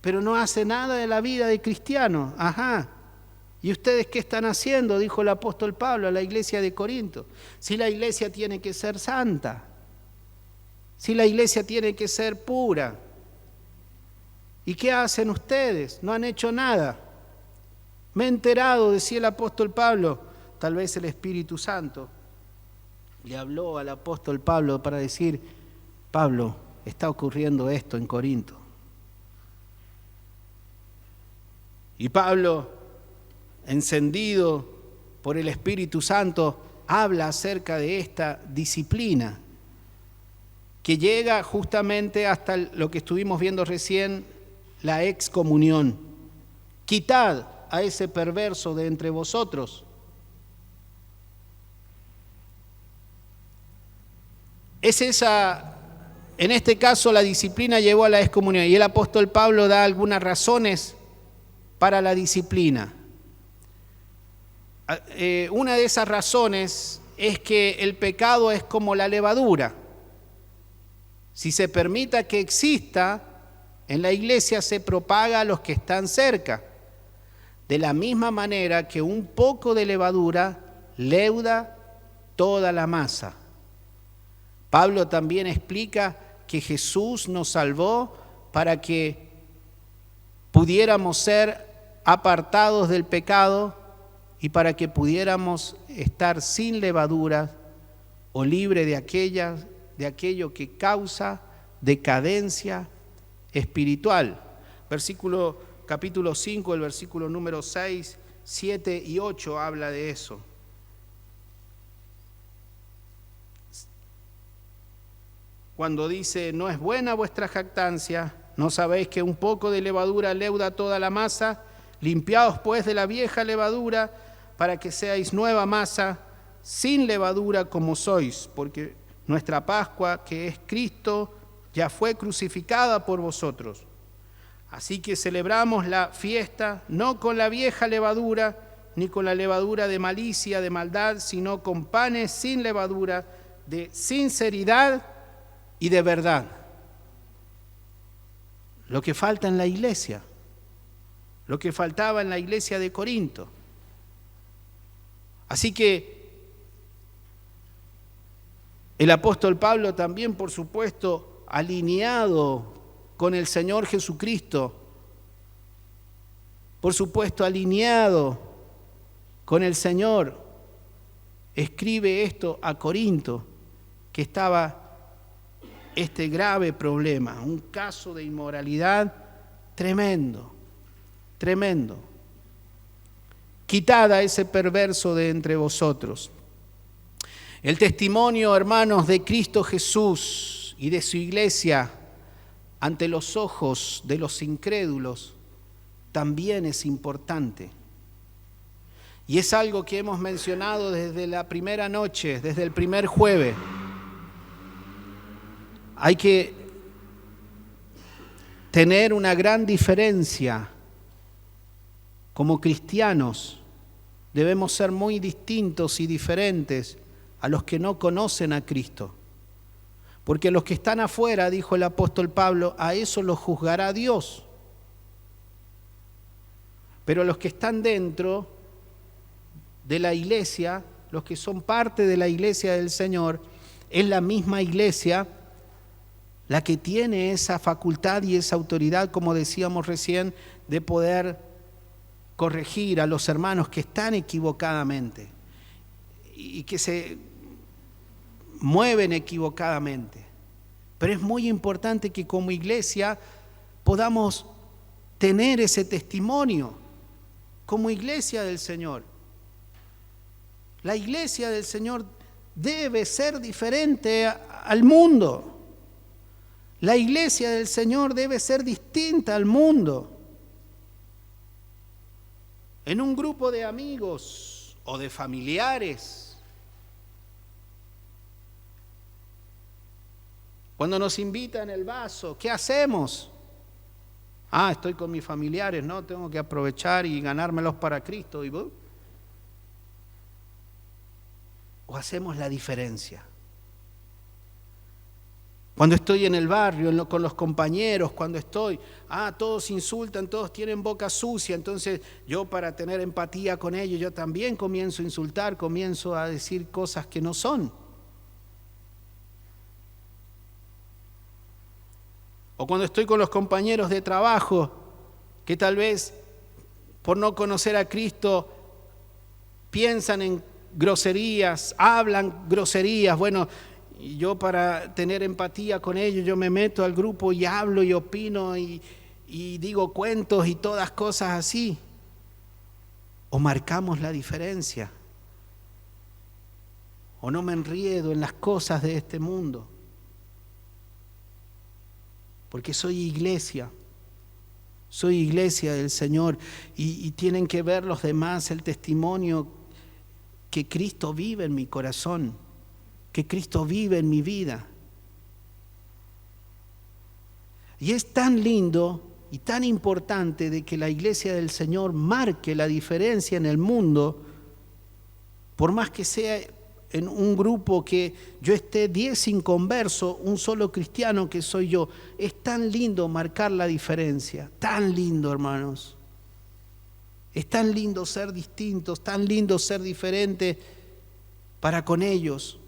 pero no hace nada de la vida de cristiano. Ajá. ¿Y ustedes qué están haciendo? Dijo el apóstol Pablo a la iglesia de Corinto. Si la iglesia tiene que ser santa, si la iglesia tiene que ser pura. ¿Y qué hacen ustedes? No han hecho nada. Me he enterado, decía el apóstol Pablo, tal vez el Espíritu Santo le habló al apóstol Pablo para decir, Pablo, está ocurriendo esto en Corinto. Y Pablo, encendido por el Espíritu Santo, habla acerca de esta disciplina que llega justamente hasta lo que estuvimos viendo recién, la excomunión. Quitad a ese perverso de entre vosotros. En este caso la disciplina llevó a la excomunión y el apóstol Pablo da algunas razones para la disciplina. Una de esas razones es que el pecado es como la levadura. Si se permite que exista, en la iglesia se propaga a los que están cerca. De la misma manera que un poco de levadura leuda toda la masa. Pablo también explica que Jesús nos salvó para que pudiéramos ser apartados del pecado y para que pudiéramos estar sin levadura o libre de aquello que causa decadencia espiritual. Capítulo 5, el versículo número 6, 7 y 8 habla de eso. Cuando dice, no es buena vuestra jactancia, ¿no sabéis que un poco de levadura leuda toda la masa? Limpiaos pues de la vieja levadura, para que seáis nueva masa, sin levadura como sois, porque nuestra Pascua, que es Cristo, ya fue crucificada por vosotros. Así que celebramos la fiesta, no con la vieja levadura, ni con la levadura de malicia, de maldad, sino con panes sin levadura, de sinceridad y de verdad. Lo que falta en la iglesia, lo que faltaba en la iglesia de Corinto. Así que el apóstol Pablo también, por supuesto, alineado con el Señor Jesucristo, por supuesto, alineado con el Señor, escribe esto a Corinto, que estaba este grave problema, un caso de inmoralidad tremendo, tremendo. Quitad a ese perverso de entre vosotros. El testimonio, hermanos, de Cristo Jesús y de su iglesia ante los ojos de los incrédulos también es importante. Y es algo que hemos mencionado desde la primera noche, desde el primer jueves. Hay que tener una gran diferencia. Como cristianos debemos ser muy distintos y diferentes a los que no conocen a Cristo. Porque los que están afuera, dijo el apóstol Pablo, a eso los juzgará Dios. Pero los que están dentro de la iglesia, los que son parte de la iglesia del Señor, es la misma iglesia la que tiene esa facultad y esa autoridad, como decíamos recién, de poder corregir a los hermanos que están equivocadamente y que se mueven equivocadamente. Pero es muy importante que como iglesia podamos tener ese testimonio como iglesia del Señor. La iglesia del Señor debe ser diferente al mundo. La iglesia del Señor debe ser distinta al mundo. En un grupo de amigos o de familiares, cuando nos invitan el vaso, ¿qué hacemos? Estoy con mis familiares, no, tengo que aprovechar y ganármelos para Cristo. ¿O hacemos la diferencia? Cuando estoy en el barrio, con los compañeros, cuando estoy, todos insultan, todos tienen boca sucia, entonces yo para tener empatía con ellos, yo también comienzo a insultar, comienzo a decir cosas que no son. O cuando estoy con los compañeros de trabajo, que tal vez por no conocer a Cristo piensan en groserías, hablan groserías, bueno, y yo para tener empatía con ellos, yo me meto al grupo y hablo y opino y digo cuentos y todas cosas así. O marcamos la diferencia. O no me enriedo en las cosas de este mundo. Porque soy iglesia del Señor y tienen que ver los demás el testimonio que Cristo vive en mi corazón, que Cristo vive en mi vida. Y es tan lindo y tan importante de que la iglesia del Señor marque la diferencia en el mundo, por más que sea en un grupo que yo esté 10 inconversos, un solo cristiano que soy yo. Es tan lindo marcar la diferencia, tan lindo, hermanos. Es tan lindo ser distintos, tan lindo ser diferentes para con ellos.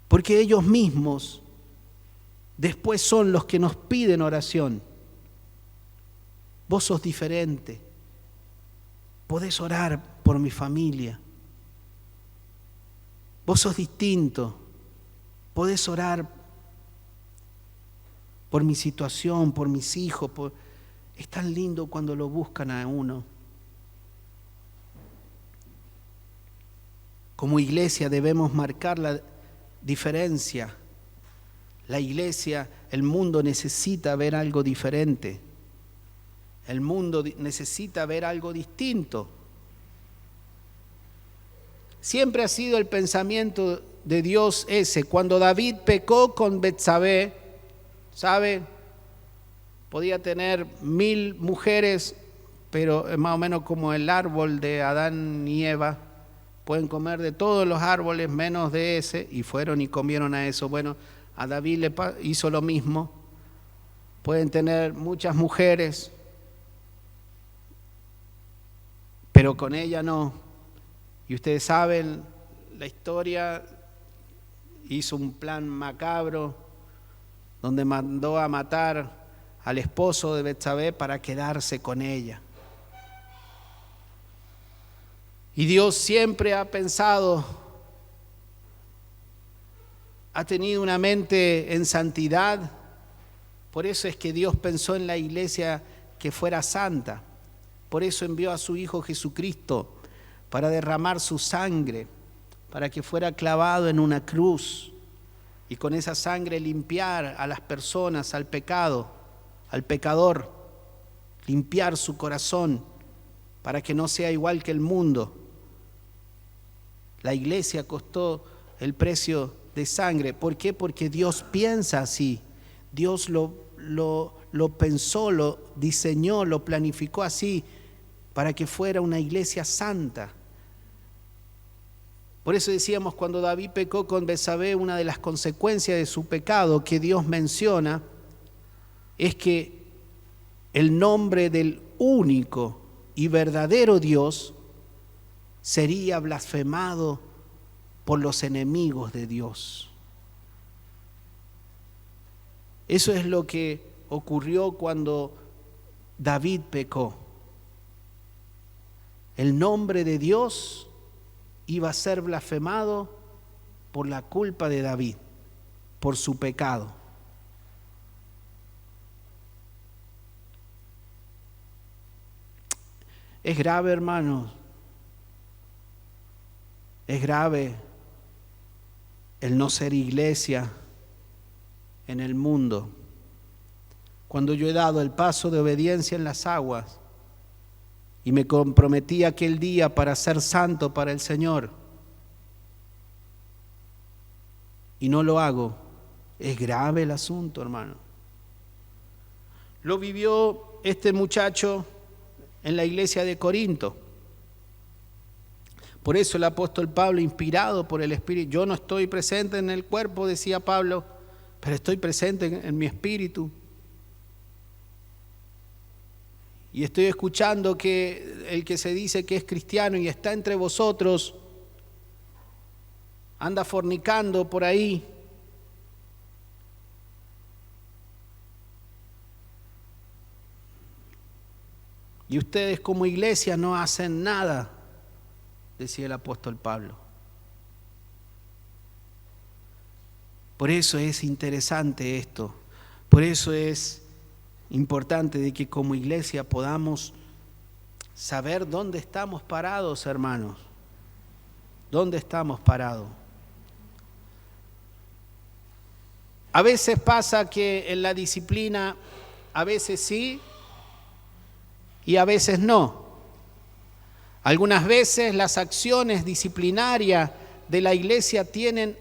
Porque ellos mismos después son los que nos piden oración. Vos sos diferente. podés orar por mi familia. Vos sos distinto, podés orar por mi situación, por mis hijos. Es tan lindo cuando lo buscan a uno. Como iglesia debemos marcar la diferencia. La iglesia, el mundo necesita ver algo diferente. El mundo necesita ver algo distinto. Siempre ha sido el pensamiento de Dios ese. Cuando David pecó con Betsabé, ¿sabe? Podía tener 1000 mujeres, pero es más o menos como el árbol de Adán y Eva. Pueden comer de todos los árboles menos de ese, y fueron y comieron a eso. Bueno, a David le hizo lo mismo. Pueden tener muchas mujeres, pero con ella no. Y ustedes saben la historia, hizo un plan macabro donde mandó a matar al esposo de Betsabé para quedarse con ella. Y Dios siempre ha pensado, ha tenido una mente en santidad. Por eso es que Dios pensó en la iglesia que fuera santa. Por eso envió a su Hijo Jesucristo para derramar su sangre, para que fuera clavado en una cruz y con esa sangre limpiar a las personas, al pecado, al pecador, limpiar su corazón para que no sea igual que el mundo. La iglesia costó el precio de sangre. ¿Por qué? Porque Dios piensa así. Dios lo pensó, lo diseñó, lo planificó así para que fuera una iglesia santa. Por eso decíamos, cuando David pecó con Betsabé, una de las consecuencias de su pecado que Dios menciona es que el nombre del único y verdadero Dios sería blasfemado por los enemigos de Dios. Eso es lo que ocurrió cuando David pecó. El nombre de Dios iba a ser blasfemado por la culpa de David, por su pecado. Es grave, hermanos. Es grave el no ser iglesia en el mundo. Cuando yo he dado el paso de obediencia en las aguas y me comprometí aquel día para ser santo para el Señor y no lo hago, es grave el asunto, hermano. Lo vivió este muchacho en la iglesia de Corinto. Por eso el apóstol Pablo, inspirado por el Espíritu, yo no estoy presente en el cuerpo, decía Pablo, pero estoy presente en mi espíritu. Y estoy escuchando que el que se dice que es cristiano y está entre vosotros anda fornicando por ahí. Y ustedes como iglesia no hacen nada, decía el apóstol Pablo. Por eso es interesante esto, por eso es importante de que como iglesia podamos saber dónde estamos parados, hermanos. ¿Dónde estamos parados? A veces pasa que en la disciplina, a veces sí y a veces no. Algunas veces las acciones disciplinarias de la iglesia tienen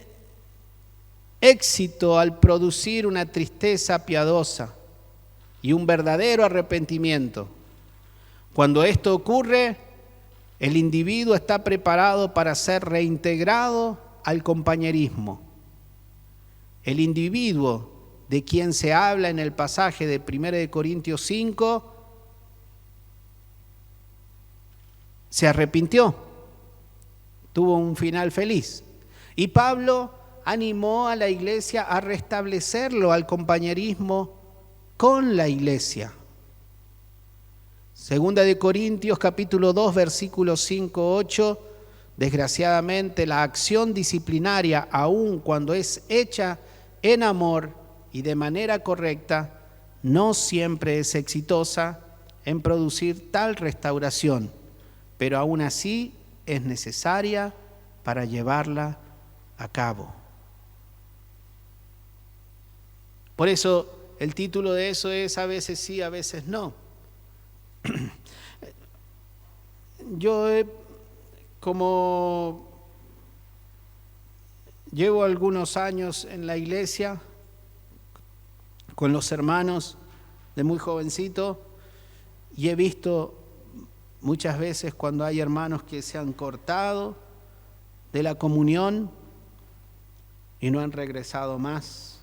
éxito al producir una tristeza piadosa y un verdadero arrepentimiento. Cuando esto ocurre, el individuo está preparado para ser reintegrado al compañerismo. El individuo de quien se habla en el pasaje de 1 Corintios 5 se arrepintió, tuvo un final feliz. Y Pablo animó a la iglesia a restablecerlo al compañerismo con la iglesia. Segunda de Corintios capítulo 2 versículos 5-8, desgraciadamente la acción disciplinaria, aun cuando es hecha en amor y de manera correcta, no siempre es exitosa en producir tal restauración, pero aún así es necesaria para llevarla a cabo. Por eso el título de eso es a veces sí, a veces no. Yo como llevo algunos años en la iglesia con los hermanos de muy jovencito y he visto muchas veces cuando hay hermanos que se han cortado de la comunión y no han regresado más.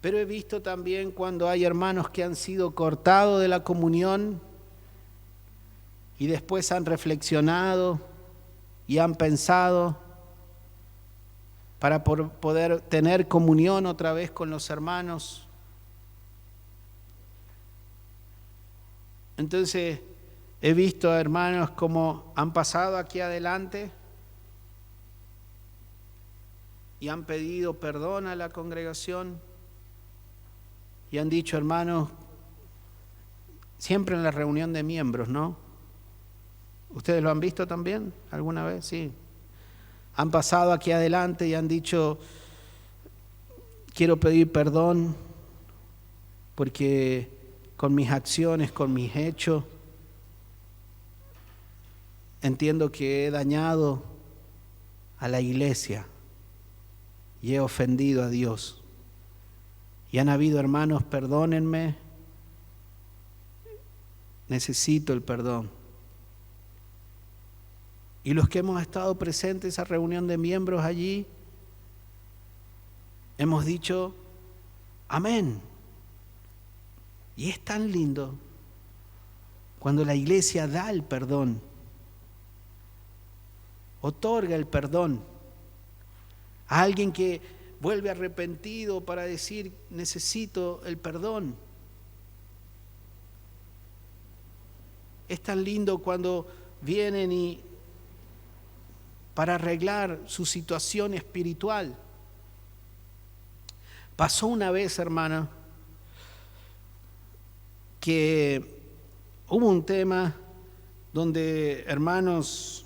Pero he visto también cuando hay hermanos que han sido cortados de la comunión y después han reflexionado y han pensado para poder tener comunión otra vez con los hermanos. Entonces he visto a hermanos como han pasado aquí adelante y han pedido perdón a la congregación y han dicho, hermanos, siempre en la reunión de miembros, ¿no? ¿Ustedes lo han visto también alguna vez? Sí. Han pasado aquí adelante y han dicho, quiero pedir perdón porque con mis acciones, con mis hechos, entiendo que he dañado a la iglesia y he ofendido a Dios. Y han habido hermanos, perdónenme, necesito el perdón. Y los que hemos estado presentes en esa reunión de miembros allí, hemos dicho, amén. Y es tan lindo cuando la iglesia da el perdón, otorga el perdón a alguien que vuelve arrepentido para decir, necesito el perdón. Es tan lindo cuando vienen y para arreglar su situación espiritual. Pasó una vez, hermana, que hubo un tema donde hermanos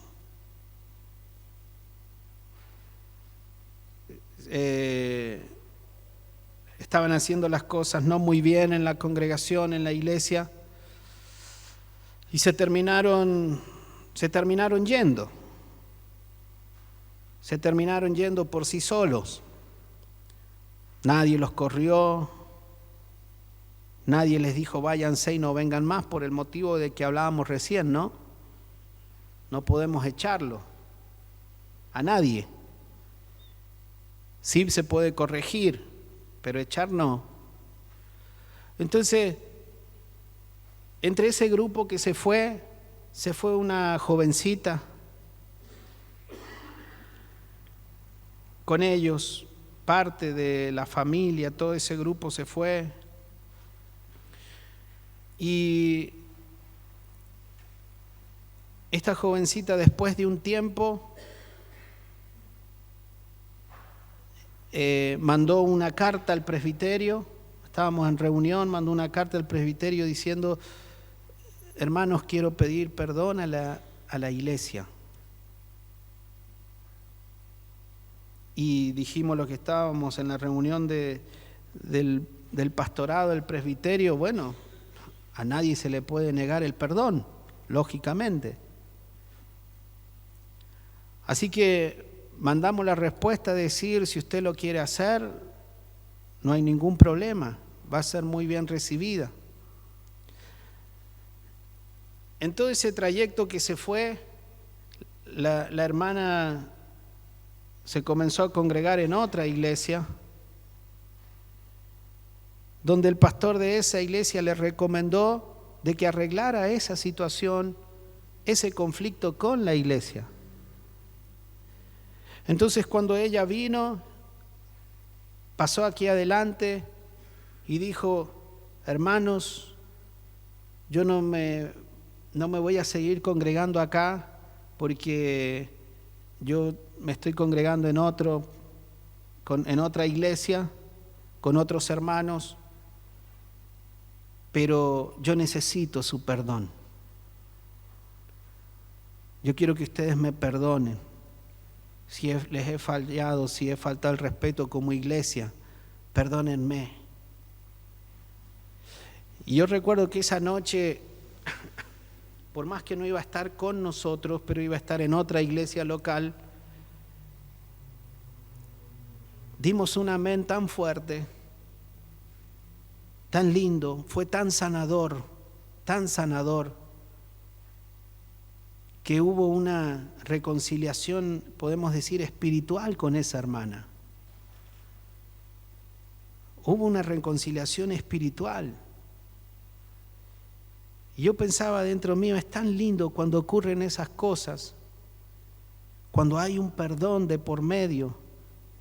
estaban haciendo las cosas no muy bien en la congregación, en la iglesia, y se terminaron yendo. Se terminaron yendo por sí solos. Nadie los corrió, nadie les dijo váyanse y no vengan más por el motivo de que hablábamos recién, ¿no? No podemos echarlo a nadie. Sí se puede corregir, pero echar no. Entonces, entre ese grupo que se fue una jovencita con ellos, parte de la familia, todo ese grupo se fue. Y esta jovencita, después de un tiempo, mandó una carta al presbiterio. Estábamos en reunión, mandó una carta al presbiterio diciendo, hermanos, quiero pedir perdón a la iglesia. Y dijimos lo que estábamos en la reunión del pastorado, del presbiterio, bueno, a nadie se le puede negar el perdón, lógicamente. Así que mandamos la respuesta a decir, si usted lo quiere hacer, no hay ningún problema, va a ser muy bien recibida. En todo ese trayecto que se fue, la hermana se comenzó a congregar en otra iglesia, donde el pastor de esa iglesia le recomendó de que arreglara esa situación, ese conflicto con la iglesia. Entonces cuando ella vino, pasó aquí adelante y dijo, hermanos, yo no me voy a seguir congregando acá porque yo me estoy congregando en otra iglesia, con otros hermanos, pero yo necesito su perdón. Yo quiero que ustedes me perdonen si les he fallado, si he faltado el respeto como iglesia, perdónenme. Y yo recuerdo que esa noche, por más que no iba a estar con nosotros, pero iba a estar en otra iglesia local, dimos un amén tan fuerte, tan lindo, fue tan sanador, que hubo una reconciliación, podemos decir, espiritual con esa hermana. Hubo una reconciliación espiritual. Y yo pensaba dentro mío, es tan lindo cuando ocurren esas cosas, cuando hay un perdón de por medio.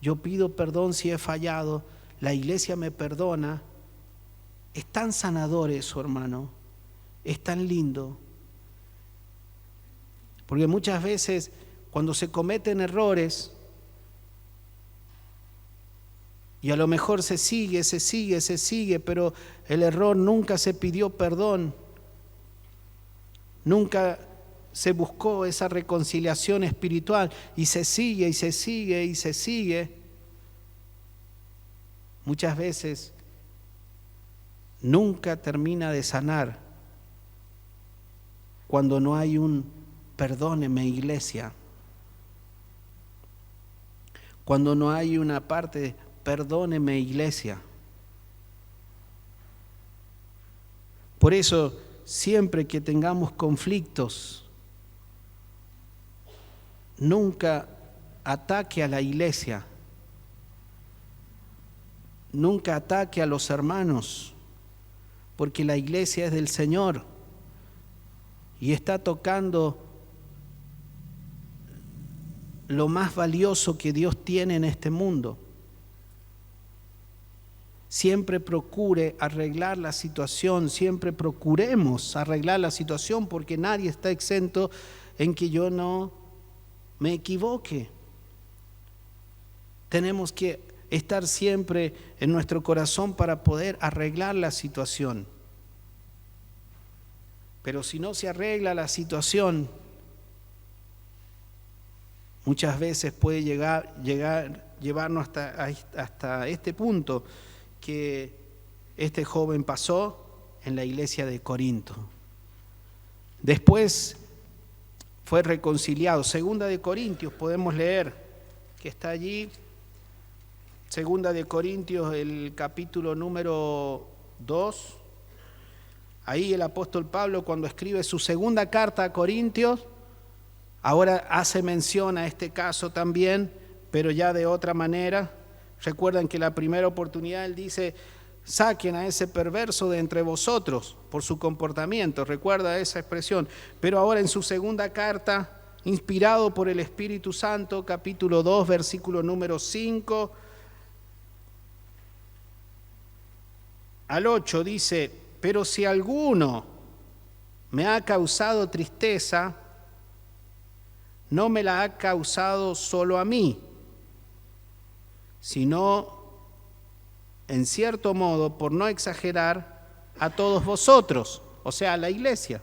Yo pido perdón si he fallado, la iglesia me perdona. Es tan sanador eso, hermano, es tan lindo. Porque muchas veces cuando se cometen errores, y a lo mejor se sigue, pero el error nunca se pidió perdón, nunca se buscó esa reconciliación espiritual y se sigue. Muchas veces nunca termina de sanar cuando no hay un perdóneme, iglesia. Cuando no hay una parte de perdóneme, iglesia. Por eso, siempre que tengamos conflictos, nunca ataque a la iglesia, nunca ataque a los hermanos, porque la iglesia es del Señor y está tocando lo más valioso que Dios tiene en este mundo. Siempre procure arreglar la situación, siempre procuremos arreglar la situación, porque nadie está exento en que yo no me equivoque. Tenemos que estar siempre en nuestro corazón para poder arreglar la situación. Pero si no se arregla la situación, muchas veces puede llevarnos hasta este punto que este joven pasó en la iglesia de Corinto. Después fue reconciliado. Segunda de Corintios, podemos leer, que está allí. Segunda de Corintios, el capítulo número 2. Ahí el apóstol Pablo, cuando escribe su segunda carta a Corintios, ahora hace mención a este caso también, pero ya de otra manera. Recuerdan que la primera oportunidad él dice, saquen a ese perverso de entre vosotros por su comportamiento. Recuerda esa expresión. Pero ahora en su segunda carta, inspirado por el Espíritu Santo, capítulo 2, versículo número 5 al 8, dice, pero si alguno me ha causado tristeza, no me la ha causado solo a mí, sino, en cierto modo, por no exagerar, a todos vosotros, o sea, a la iglesia.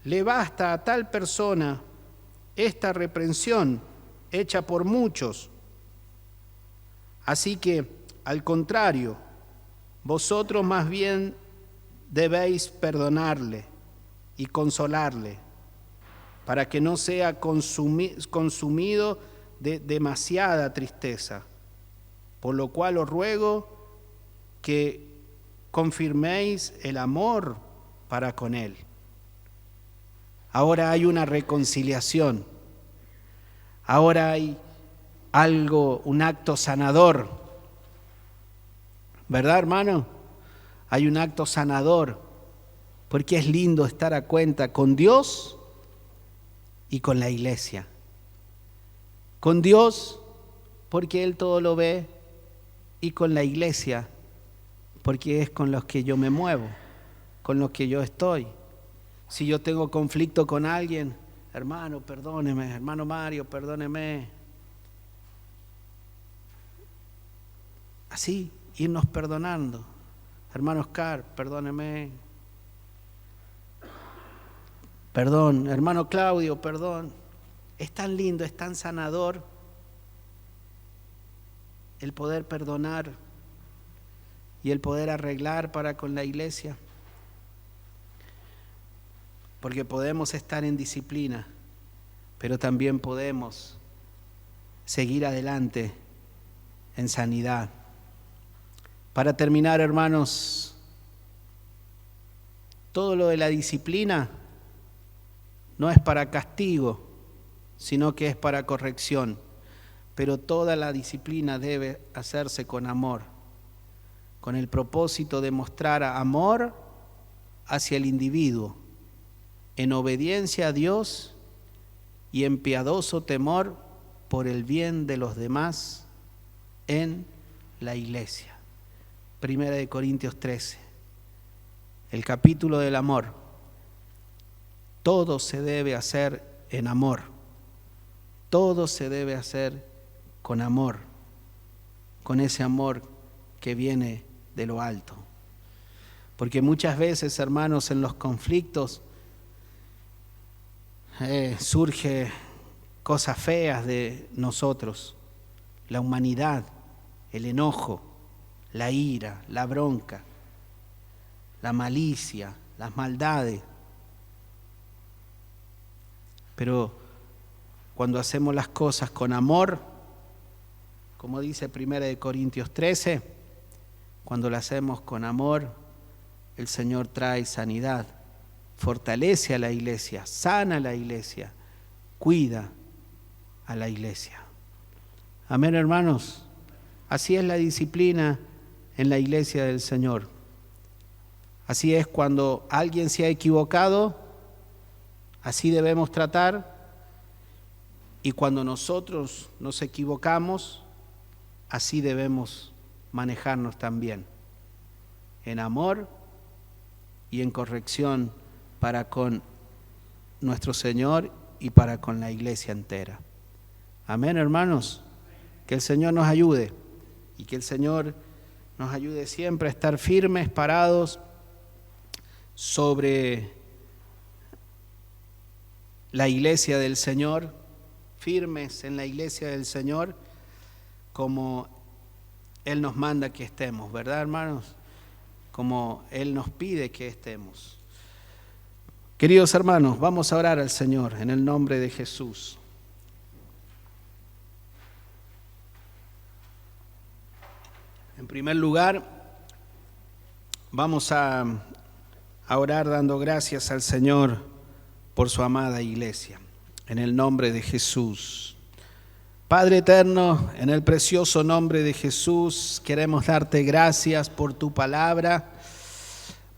Le basta a tal persona esta reprensión hecha por muchos. Así que, al contrario, vosotros más bien debéis perdonarle y consolarle, para que no sea consumido de demasiada tristeza, por lo cual os ruego que confirméis el amor para con él. Ahora hay una reconciliación, ahora hay algo, un acto sanador, ¿verdad, hermano? Hay un acto sanador, porque es lindo estar a cuenta con Dios y con la iglesia. Con Dios, porque Él todo lo ve, y con la iglesia, porque es con los que yo me muevo. con lo que yo estoy. Si yo tengo conflicto con alguien, hermano, perdóneme, hermano Mario, perdóneme. Así, irnos perdonando. Hermano Oscar, perdóneme. Perdón, hermano Claudio, perdón. Es tan lindo, es tan sanador el poder perdonar y el poder arreglar para con la iglesia. Porque podemos estar en disciplina, pero también podemos seguir adelante en sanidad. Para terminar, hermanos, todo lo de la disciplina no es para castigo, sino que es para corrección. Pero toda la disciplina debe hacerse con amor, con el propósito de mostrar amor hacia el individuo, en obediencia a Dios y en piadoso temor por el bien de los demás en la iglesia. Primera de Corintios 13, el capítulo del amor. Todo se debe hacer en amor. Todo se debe hacer con amor, con ese amor que viene de lo alto. Porque muchas veces, hermanos, en los conflictos surge cosas feas de nosotros, la humanidad, el enojo, la ira, la bronca, la malicia, las maldades. Pero cuando hacemos las cosas con amor, como dice 1 Corintios 13, cuando las hacemos con amor, el Señor trae sanidad, fortalece a la iglesia, sana a la iglesia, cuida a la iglesia. Amén, hermanos. Así es la disciplina en la iglesia del Señor. Así es cuando alguien se ha equivocado, así debemos tratar. Y cuando nosotros nos equivocamos, así debemos manejarnos también, en amor y en corrección para con nuestro Señor y para con la iglesia entera. Amén, hermanos. Que el Señor nos ayude y que el Señor nos ayude siempre a estar firmes, parados sobre la iglesia del Señor, firmes en la iglesia del Señor, como Él nos manda que estemos, ¿verdad, hermanos? Como Él nos pide que estemos. Queridos hermanos, vamos a orar al Señor en el nombre de Jesús. En primer lugar, vamos a orar dando gracias al Señor por su amada iglesia. En el nombre de Jesús. Padre eterno, en el precioso nombre de Jesús, queremos darte gracias por tu palabra,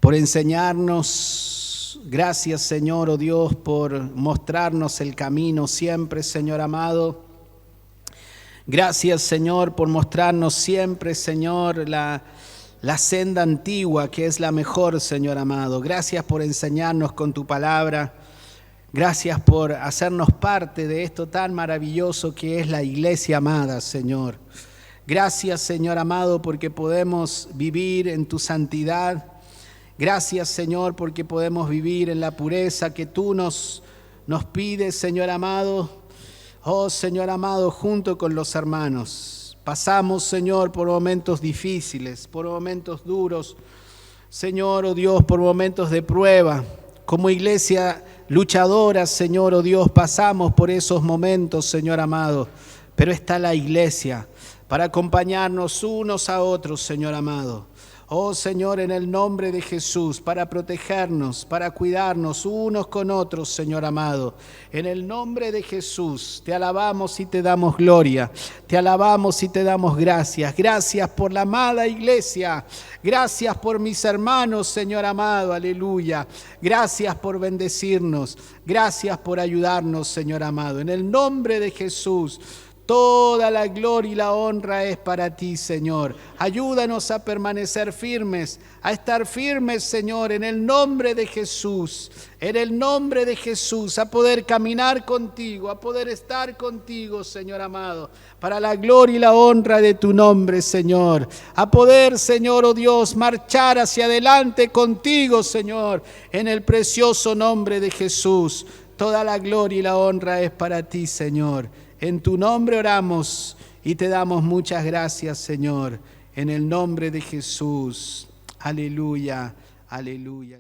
por enseñarnos. Gracias, Señor, oh Dios, por mostrarnos el camino siempre, Señor amado. Gracias, Señor, por mostrarnos siempre, Señor, la senda antigua, que es la mejor, Señor amado. Gracias por enseñarnos con tu palabra. Gracias por hacernos parte de esto tan maravilloso que es la iglesia amada, Señor. Gracias, Señor amado, porque podemos vivir en tu santidad. Gracias, Señor, porque podemos vivir en la pureza que tú nos pides, Señor amado. Oh, Señor amado, junto con los hermanos. Pasamos, Señor, por momentos difíciles, por momentos duros. Señor, oh Dios, por momentos de prueba. Como iglesia luchadora, Señor, oh Dios, pasamos por esos momentos, Señor amado. Pero está la iglesia para acompañarnos unos a otros, Señor amado. Oh Señor, en el nombre de Jesús, para protegernos, para cuidarnos unos con otros, Señor amado. En el nombre de Jesús, te alabamos y te damos gloria. Te alabamos y te damos gracias. Gracias por la amada iglesia. Gracias por mis hermanos, Señor amado. Aleluya. Gracias por bendecirnos. Gracias por ayudarnos, Señor amado. En el nombre de Jesús, Toda la gloria y la honra es para ti, Señor. Ayúdanos a permanecer firmes, a estar firmes, Señor, en el nombre de Jesús. En el nombre de Jesús, a poder caminar contigo, a poder estar contigo, Señor amado, para la gloria y la honra de tu nombre, Señor. A poder, Señor, oh Dios, marchar hacia adelante contigo, Señor, en el precioso nombre de Jesús. Toda la gloria y la honra es para ti, Señor. En tu nombre oramos y te damos muchas gracias, Señor, en el nombre de Jesús. Aleluya, aleluya.